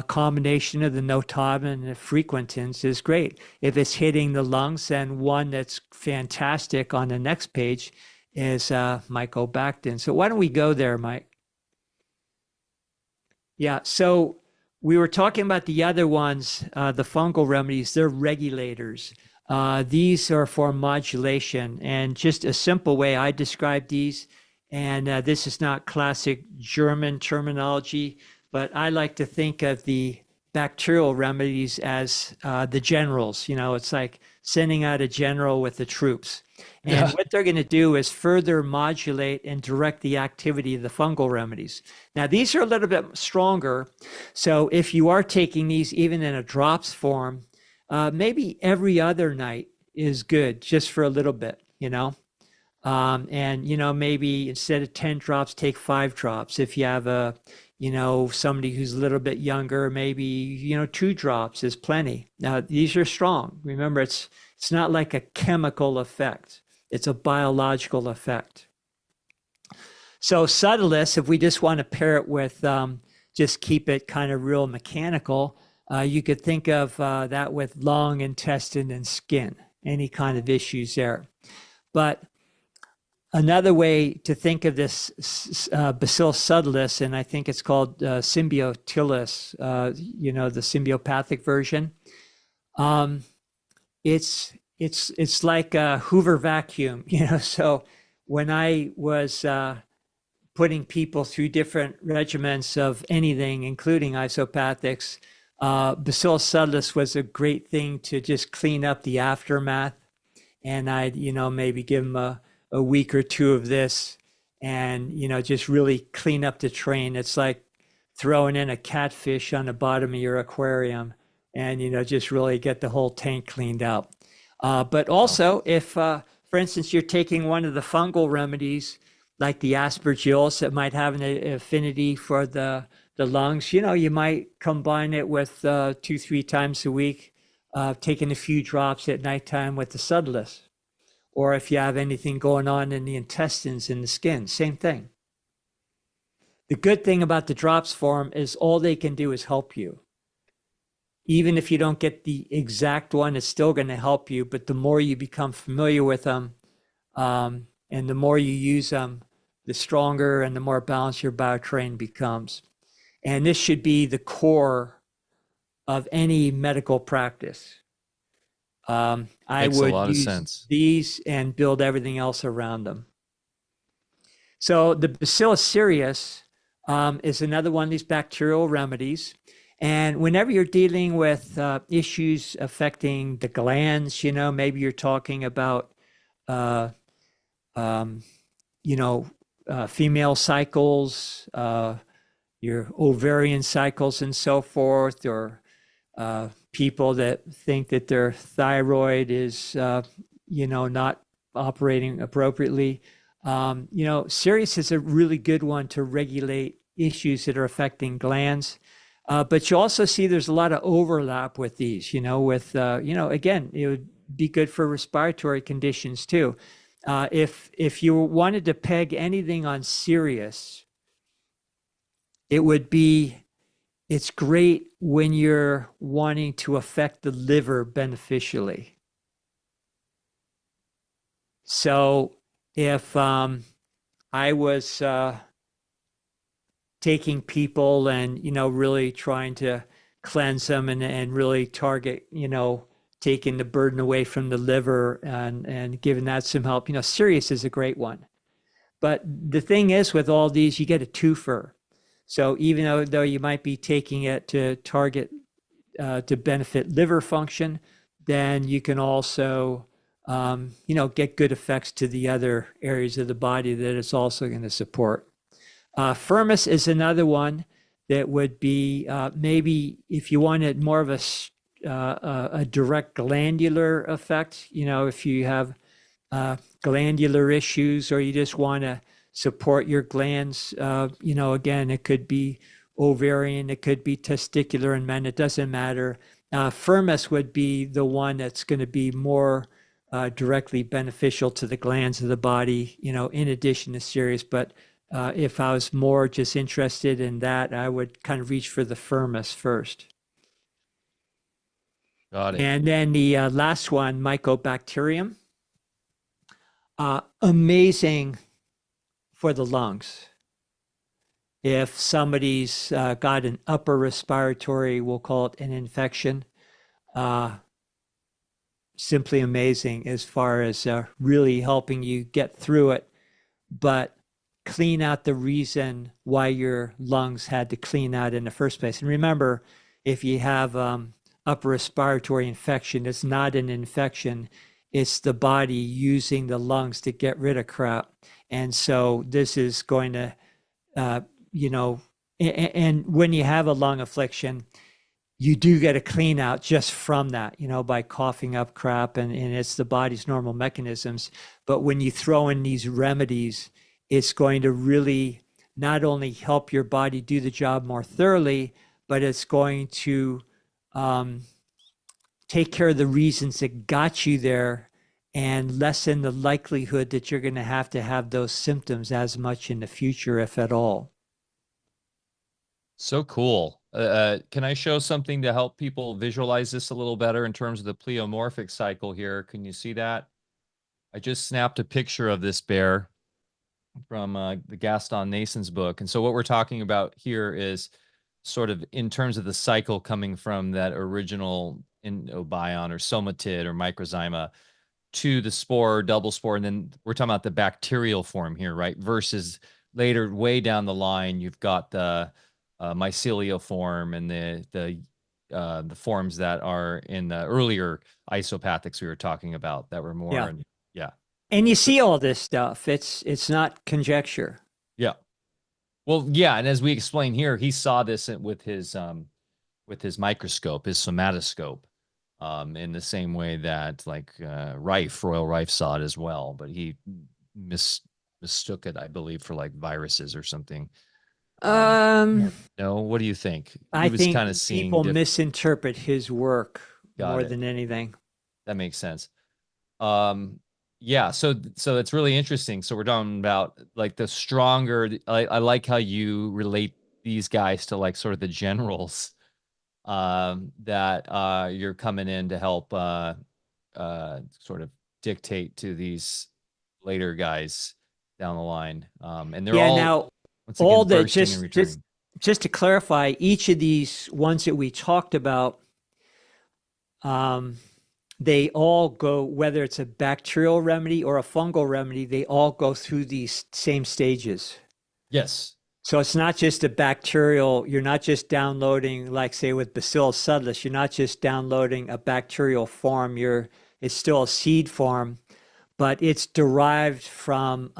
combination of the notalum and the frequentins is great. If it's hitting the lungs, then one that's fantastic on the next page is mycobactin. So why don't we go there, Mike? Yeah, so we were talking about the other ones, the fungal remedies, they're regulators. These are for modulation, and just a simple way I describe these, and this is not classic German terminology, but I like to think of the bacterial remedies as the generals. It's like sending out a general with the troops. And what they're going to do is further modulate and direct the activity of the fungal remedies. Now, these are a little bit stronger. So if you are taking these even in a drops form, maybe every other night is good just for a little bit, and, maybe instead of 10 drops, take 5 drops. If you have somebody who's a little bit younger, maybe, 2 drops is plenty. Now, these are strong. Remember, it's not like a chemical effect. It's a biological effect. So subtilis, if we just want to pair it with, just keep it kind of real mechanical, you could think of that with lung, intestine, and skin, any kind of issues there. But another way to think of this Bacillus subtilis, and I think it's called symbiotilis, the symbiopathic version. It's like a Hoover vacuum, So when I was putting people through different regimens of anything, including isopathics, Bacillus subtilis was a great thing to just clean up the aftermath. And I'd, maybe give them a week or two of this and, just really clean up the train. It's like throwing in a catfish on the bottom of your aquarium and, just really get the whole tank cleaned out. But also if, for instance, you're taking one of the fungal remedies, like the aspergillus that might have an affinity for the lungs, you might combine it with 2-3 times a week, taking a few drops at nighttime with the subtilis. Or if you have anything going on in the intestines and the skin, same thing. The good thing about the drops form is all they can do is help you. Even if you don't get the exact one, it's still going to help you. But the more you become familiar with them, and the more you use them, the stronger and the more balanced your bioterrain becomes. And this should be the core of any medical practice. I Makes would a lot of use sense. these and build everything else around them. So the Bacillus cereus is another one of these bacterial remedies. And whenever you're dealing with issues affecting the glands, maybe you're talking about, female cycles, your ovarian cycles and so forth, or people that think that their thyroid is, not operating appropriately. Cereus is a really good one to regulate issues that are affecting glands. But you also see there's a lot of overlap with these, again, it would be good for respiratory conditions too. If you wanted to peg anything on cereus, it's great when you're wanting to affect the liver beneficially. So if I was taking people and, really trying to cleanse them and really target, taking the burden away from the liver and giving that some help, cereus is a great one. But the thing is with all these, you get a twofer. So even though you might be taking it to target, to benefit liver function, then you can also, get good effects to the other areas of the body that it's also going to support. Firmus is another one that would be maybe if you wanted more of a direct glandular effect, if you have glandular issues or you just want to support your glands, again, it could be ovarian, it could be testicular in men, it doesn't matter. Firmus would be the one that's going to be more directly beneficial to the glands of the body, in addition to cereus. But if I was more just interested in that, I would kind of reach for the firmus first. Got it. And then the last one, Mycobacterium. Amazing for the lungs. If somebody's got an upper respiratory, we'll call it an infection, simply amazing as far as really helping you get through it, but clean out the reason why your lungs had to clean out in the first place. And remember, if you have upper respiratory infection, it's not an infection, it's the body using the lungs to get rid of crap. And so this is going to, and when you have a lung affliction, you do get a clean out just from that, by coughing up crap, and it's the body's normal mechanisms. But when you throw in these remedies, it's going to really not only help your body do the job more thoroughly, but it's going to take care of the reasons that got you there and lessen the likelihood that you're going to have those symptoms as much in the future, if at all. So cool. Can I show something to help people visualize this a little better in terms of the pleomorphic cycle here? Can you see that? I just snapped a picture of this bear from the Gaston Nason's book. And so what we're talking about here is sort of in terms of the cycle coming from that original endobion or somatid or microzyma to the spore, double spore, and then we're talking about the bacterial form here, right? Versus later, way down the line, you've got the mycelial form and the forms that are in the earlier isopathics we were talking about that were more, Yeah. yeah. And you So, see all this stuff. It's not conjecture. yeah. Well, yeah, and as we explain here, he saw this with his microscope, his somatoscope, in the same way that like Royal Rife saw it as well, but he mistook it, I believe, for like viruses or something. Um, No, what do you think? He I was think kind of seeing people different. misinterpret his work Got more it. than anything. That makes sense. Um, yeah, so it's really interesting. So we're talking about like the stronger. I like how you relate these guys to like sort of the generals that you're coming in to help sort of dictate to these later guys down the line. And they're Yeah, all, now once all again, the bursting and returning. just to clarify, each of these ones that we talked about, um, they all go, whether it's a bacterial remedy or a fungal remedy, they all go through these same stages. Yes. So it's not just a bacterial, you're not just downloading, like say with Bacillus subtilis, you're not just downloading a bacterial form, it's still a seed form, but it's derived from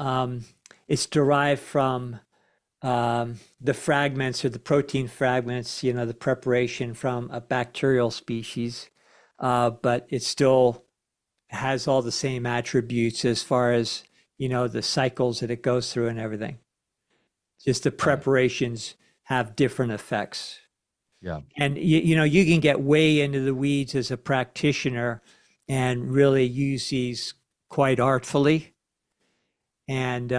the fragments or the protein fragments, the preparation from a bacterial species, but it still has all the same attributes as far as, the cycles that it goes through and everything. Just the Got it. preparations have different effects. Yeah. And, you can get way into the weeds as a practitioner and really use these quite artfully. And,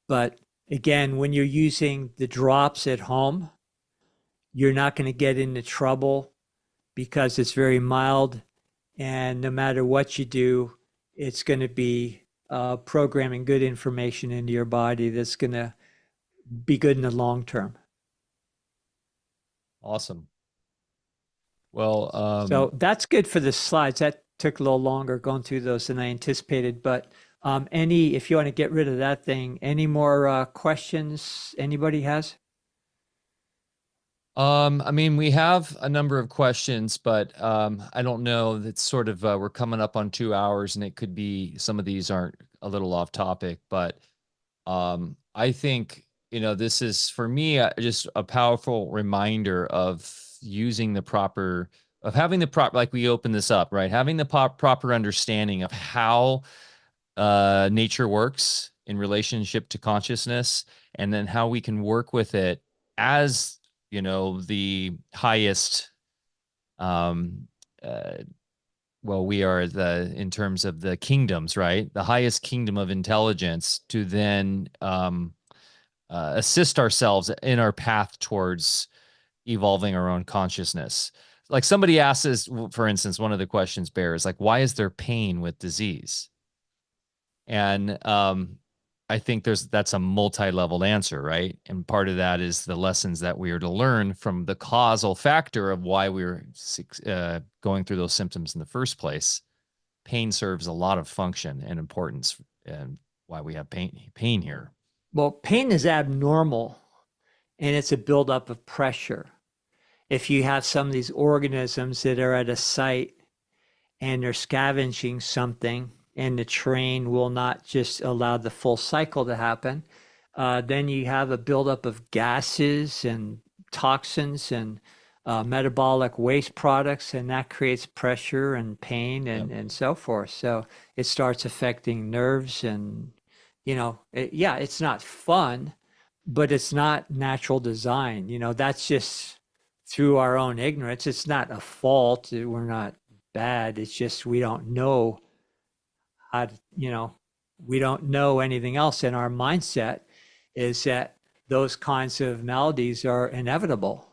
but again, when you're using the drops at home, you're not going to get into trouble because it's very mild. And no matter what you do, it's going to be programming good information into your body that's going to be good in the long term. Awesome. Well, So that's good for the slides. That took a little longer going through those than I anticipated. But if you want to get rid of that thing, any more questions anybody has? I mean, we have a number of questions, but I don't know. That's sort of we're coming up on 2 hours, and it could be some of these aren't a little off topic, but I think this is for me just a powerful reminder of using the proper of having the proper like we open this up, right? Having the proper understanding of how nature works in relationship to consciousness, and then how we can work with it as the highest um uh, well, we are in terms of the kingdoms, right? The highest kingdom of intelligence to then assist ourselves in our path towards evolving our own consciousness. Like somebody asks us, for instance, one of the questions bears like, why is there pain with disease? And I think that's a multi-leveled answer, right? And part of that is the lessons that we are to learn from the causal factor of why we're going through those symptoms in the first place. Pain serves a lot of function and importance, and why we have pain here. Well, pain is abnormal and it's a buildup of pressure. If you have some of these organisms that are at a site and they're scavenging something and the terrain will not just allow the full cycle to happen, then you have a buildup of gases and toxins and metabolic waste products, and that creates pressure and pain Yep. and so forth. So it starts affecting nerves and, it's not fun, but it's not natural design. That's just through our own ignorance. It's not a fault. We're not bad. It's just we don't know how to, we don't know anything else. And our mindset is that those kinds of maladies are inevitable.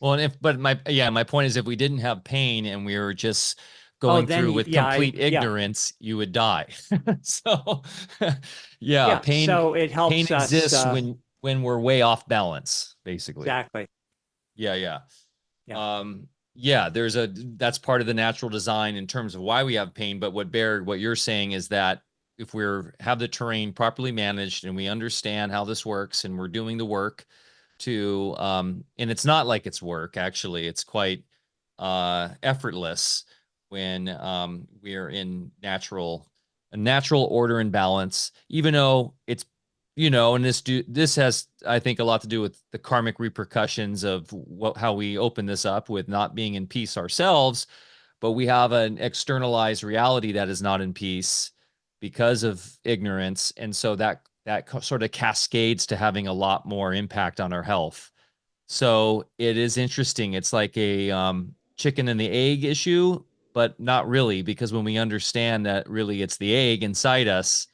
Well, and but my point is if we didn't have pain and we were just Oh, going then, through with complete ignorance, you would die. So yeah, yeah. So it pain helps us. exists when we're way off balance, basically. Exactly. Yeah, yeah. Yeah. Yeah, that's part of the natural design in terms of why we have pain. But what you're saying is that if we're have the terrain properly managed and we understand how this works and we're doing the work to and it's not like it's work, actually, it's quite effortless when we're in natural order and balance, even though it's and this has, I think, a lot to do with the karmic repercussions of how we open this up with not being in peace ourselves, but we have an externalized reality that is not in peace because of ignorance, and so that sort of cascades to having a lot more impact on our health. So it is interesting. It's like a chicken and the egg issue, but not really, because when we understand that really it's the egg inside us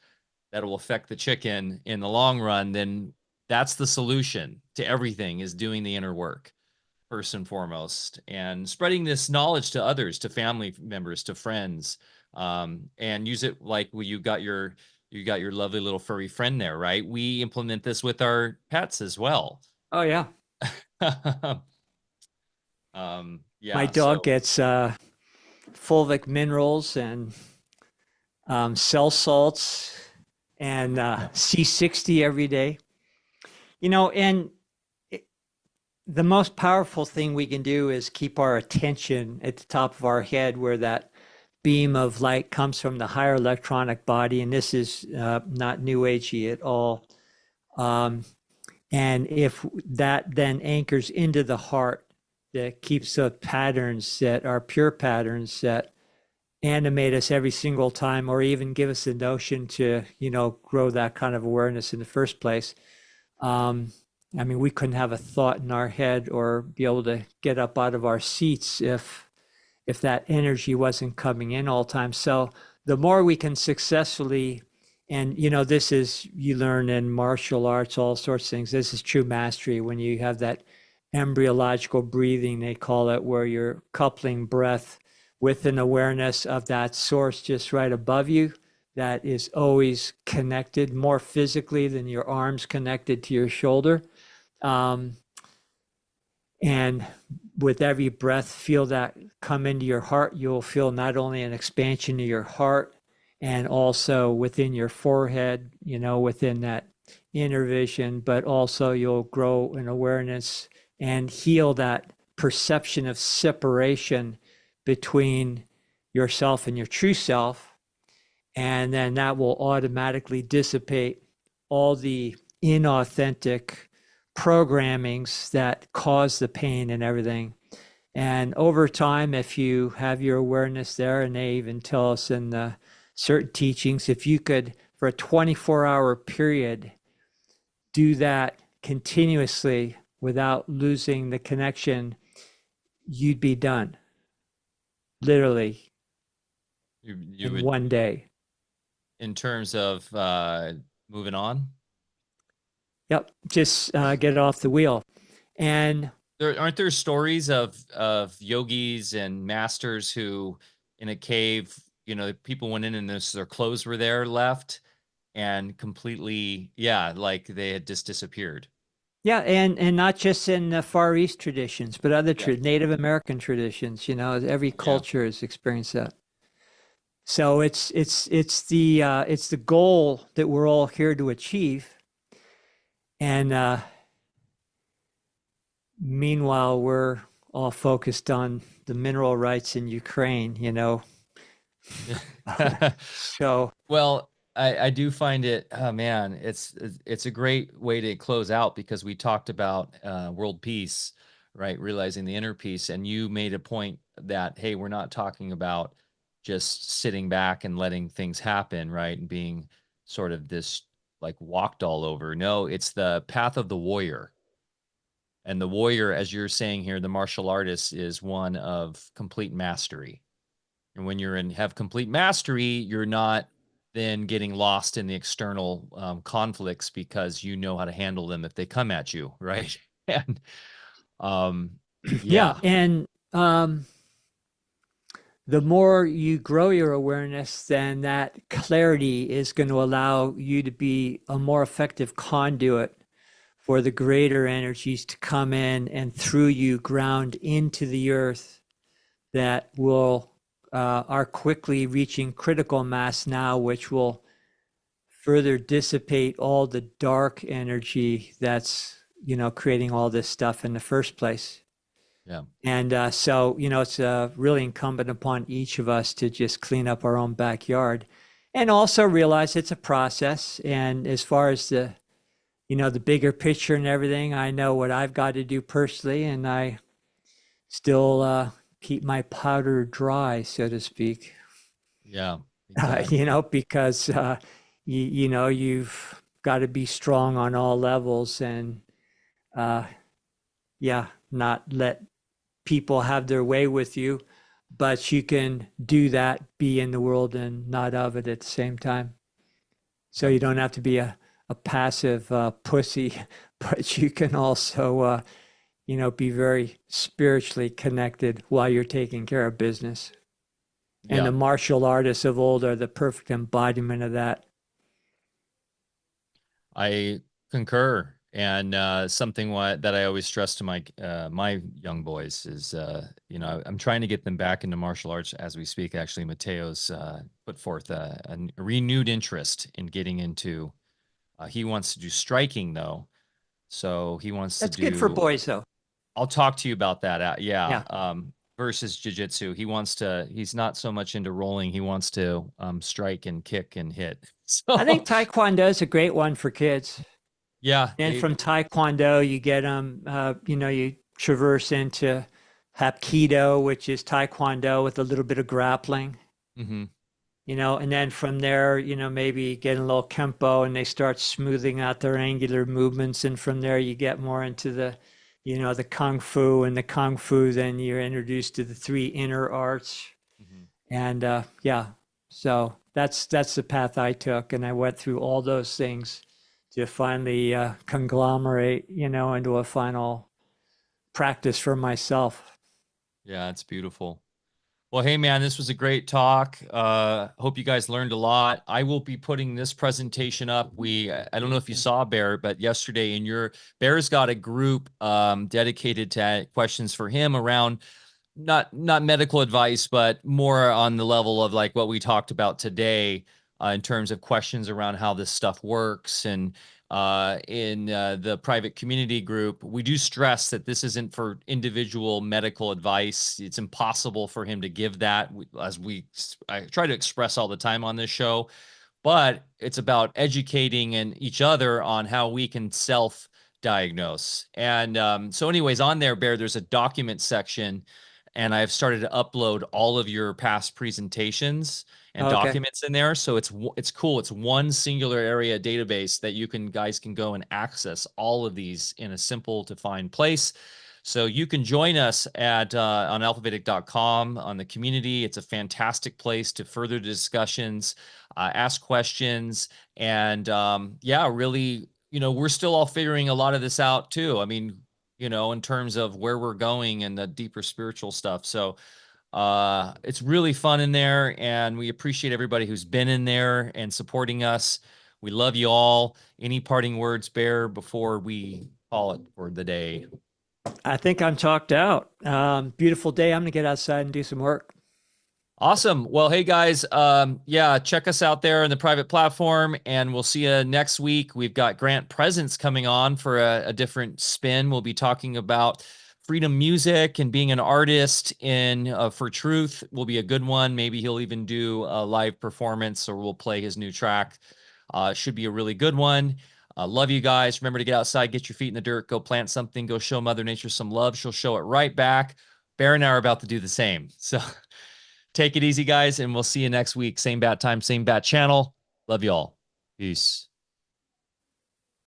that will affect the chicken in the long run, then that's the solution to everything, is doing the inner work first and foremost, and spreading this knowledge to others, to family members, to friends, and use it like you got your lovely little furry friend there, right? We implement this with our pets as well. Oh, yeah. My Yeah, dog so gets fulvic minerals and cell salts and C60 every day. And the most powerful thing we can do is keep our attention at the top of our head where that beam of light comes from the higher electronic body. And this is not new agey at all. And if that then anchors into the heart, that keeps the patterns that are pure patterns that animate us every single time, or even give us the notion to, grow that kind of awareness in the first place. I mean, we couldn't have a thought in our head or be able to get up out of our seats if that energy wasn't coming in all the time. So the more we can successfully, and this is, you learn in martial arts, all sorts of things. This is true mastery when you have that embryological breathing, they call it, where you're coupling breath with an awareness of that source just right above you that is always connected more physically than your arms connected to your shoulder. And with every breath, feel that come into your heart. You'll feel not only an expansion of your heart and also within your forehead, within that inner vision, but also you'll grow an awareness and heal that perception of separation between yourself and your true self. And then that will automatically dissipate all the inauthentic programmings that cause the pain and everything. And over time, if you have your awareness there, and they even tell us in the certain teachings, if you could, for a 24-hour period, do that continuously without losing the connection, you'd be done. Literally you in would, one day. in terms of moving on. Yep. Just get off the wheel. And Aren't there stories of yogis and masters who, in a cave, people went in and their clothes were there left, and completely, yeah, like they had just disappeared. yeah, and not just in the Far East traditions, but other Yeah, Native American traditions. Every yeah. culture has experienced that. So it's the goal that we're all here to achieve. And meanwhile, we're all focused on the mineral rights in Ukraine. So Well, I do find it, oh man, it's a great way to close out, because we talked about world peace, right? Realizing the inner peace, and you made a point that, hey, we're not talking about just sitting back and letting things happen, right? And being sort of this like walked all over. No, it's the path of the warrior. And the warrior, as you're saying here, the martial artist, is one of complete mastery. And when you're in have complete mastery, you're not then getting lost in the external conflicts because you know how to handle them if they come at you, right? And um, Yeah. yeah, And the more you grow your awareness, then that clarity is going to allow you to be a more effective conduit for the greater energies to come in and through you ground into the earth that will are quickly reaching critical mass now, which will further dissipate all the dark energy that's creating all this stuff in the first place. yeah, And so, it's really incumbent upon each of us to just clean up our own backyard and also realize it's a process. And as far as the bigger picture and everything, I know what I've got to do personally, and I still keep my powder dry, so to speak. yeah, exactly. Because you've got to be strong on all levels and uh, yeah, not let people have their way with you, but you can do that, be in the world and not of it at the same time. So Yeah, you don't have to be a passive pussy, but you can also, be very spiritually connected while you're taking care of business. And the yeah. martial artists of old are the perfect embodiment of that. I concur. And something that I always stress to my young boys is, I'm trying to get them back into martial arts as we speak. Actually, Mateo's put forth a renewed interest in getting into. He wants to do striking though, so he wants to That's good for do. boys, though. I'll talk to you about that. Yeah. Yeah. Versus jujitsu, he wants to. He's not so much into rolling. He wants to strike and kick and hit. I think So Taekwondo is a great one for kids. yeah, And they. from Taekwondo, you get them, you traverse into Hapkido, which is Taekwondo with a little bit of grappling, Mhm. and then from there, maybe get a little Kempo and they start smoothing out their angular movements. And from there, you get more into the Kung Fu, and the Kung Fu, then you're introduced to the three inner arts. Mhm. And yeah, so that's the path I took. And I went through all those things to finally conglomerate, into a final practice for myself. Yeah, it's beautiful. Well, hey man, this was a great talk. Hope you guys learned a lot. I will be putting this presentation up. I don't know if you saw Bear, but yesterday Bear's got a group dedicated to questions for him around not medical advice, but more on the level of like what we talked about today, in terms of questions around how this stuff works. And in the private community group, we do stress that this isn't for individual medical advice. It's impossible for him to give that, I try to express all the time on this show, but it's about educating and each other on how we can self diagnose. And so anyways, on there, Bear, there's a document section, and I've started to upload all of your past presentations and Okay. documents in there. So it's cool. It's one singular area database that guys can go and access all of these in a simple to find place. So you can join us at on alfavedic.com on the community. It's a fantastic place to further discussions, ask questions, and yeah, really, we're still all figuring a lot of this out too. I mean, in terms of where we're going and the deeper spiritual stuff. So it's really fun in there, and we appreciate everybody who's been in there and supporting us. We love you all. Any parting words, Bear, before we call it for the day? I think I'm talked out. Beautiful day. I'm going to get outside and do some work. Awesome. Well, hey guys, yeah, check us out there in the private platform, and we'll see you next week. We've got Grant Presence coming on for a different spin. We'll be talking about freedom music and being an artist in for truth. Will be a good one. Maybe he'll even do a live performance, or we'll play his new track. Should be a really good one. Love you guys. Remember to get outside, get your feet in the dirt, go plant something, go show Mother Nature some love. She'll show it right back. Bear and I are about to do the same. So take it easy, guys, and we'll see you next week. Same bat time, same bat channel. Love you all. Peace.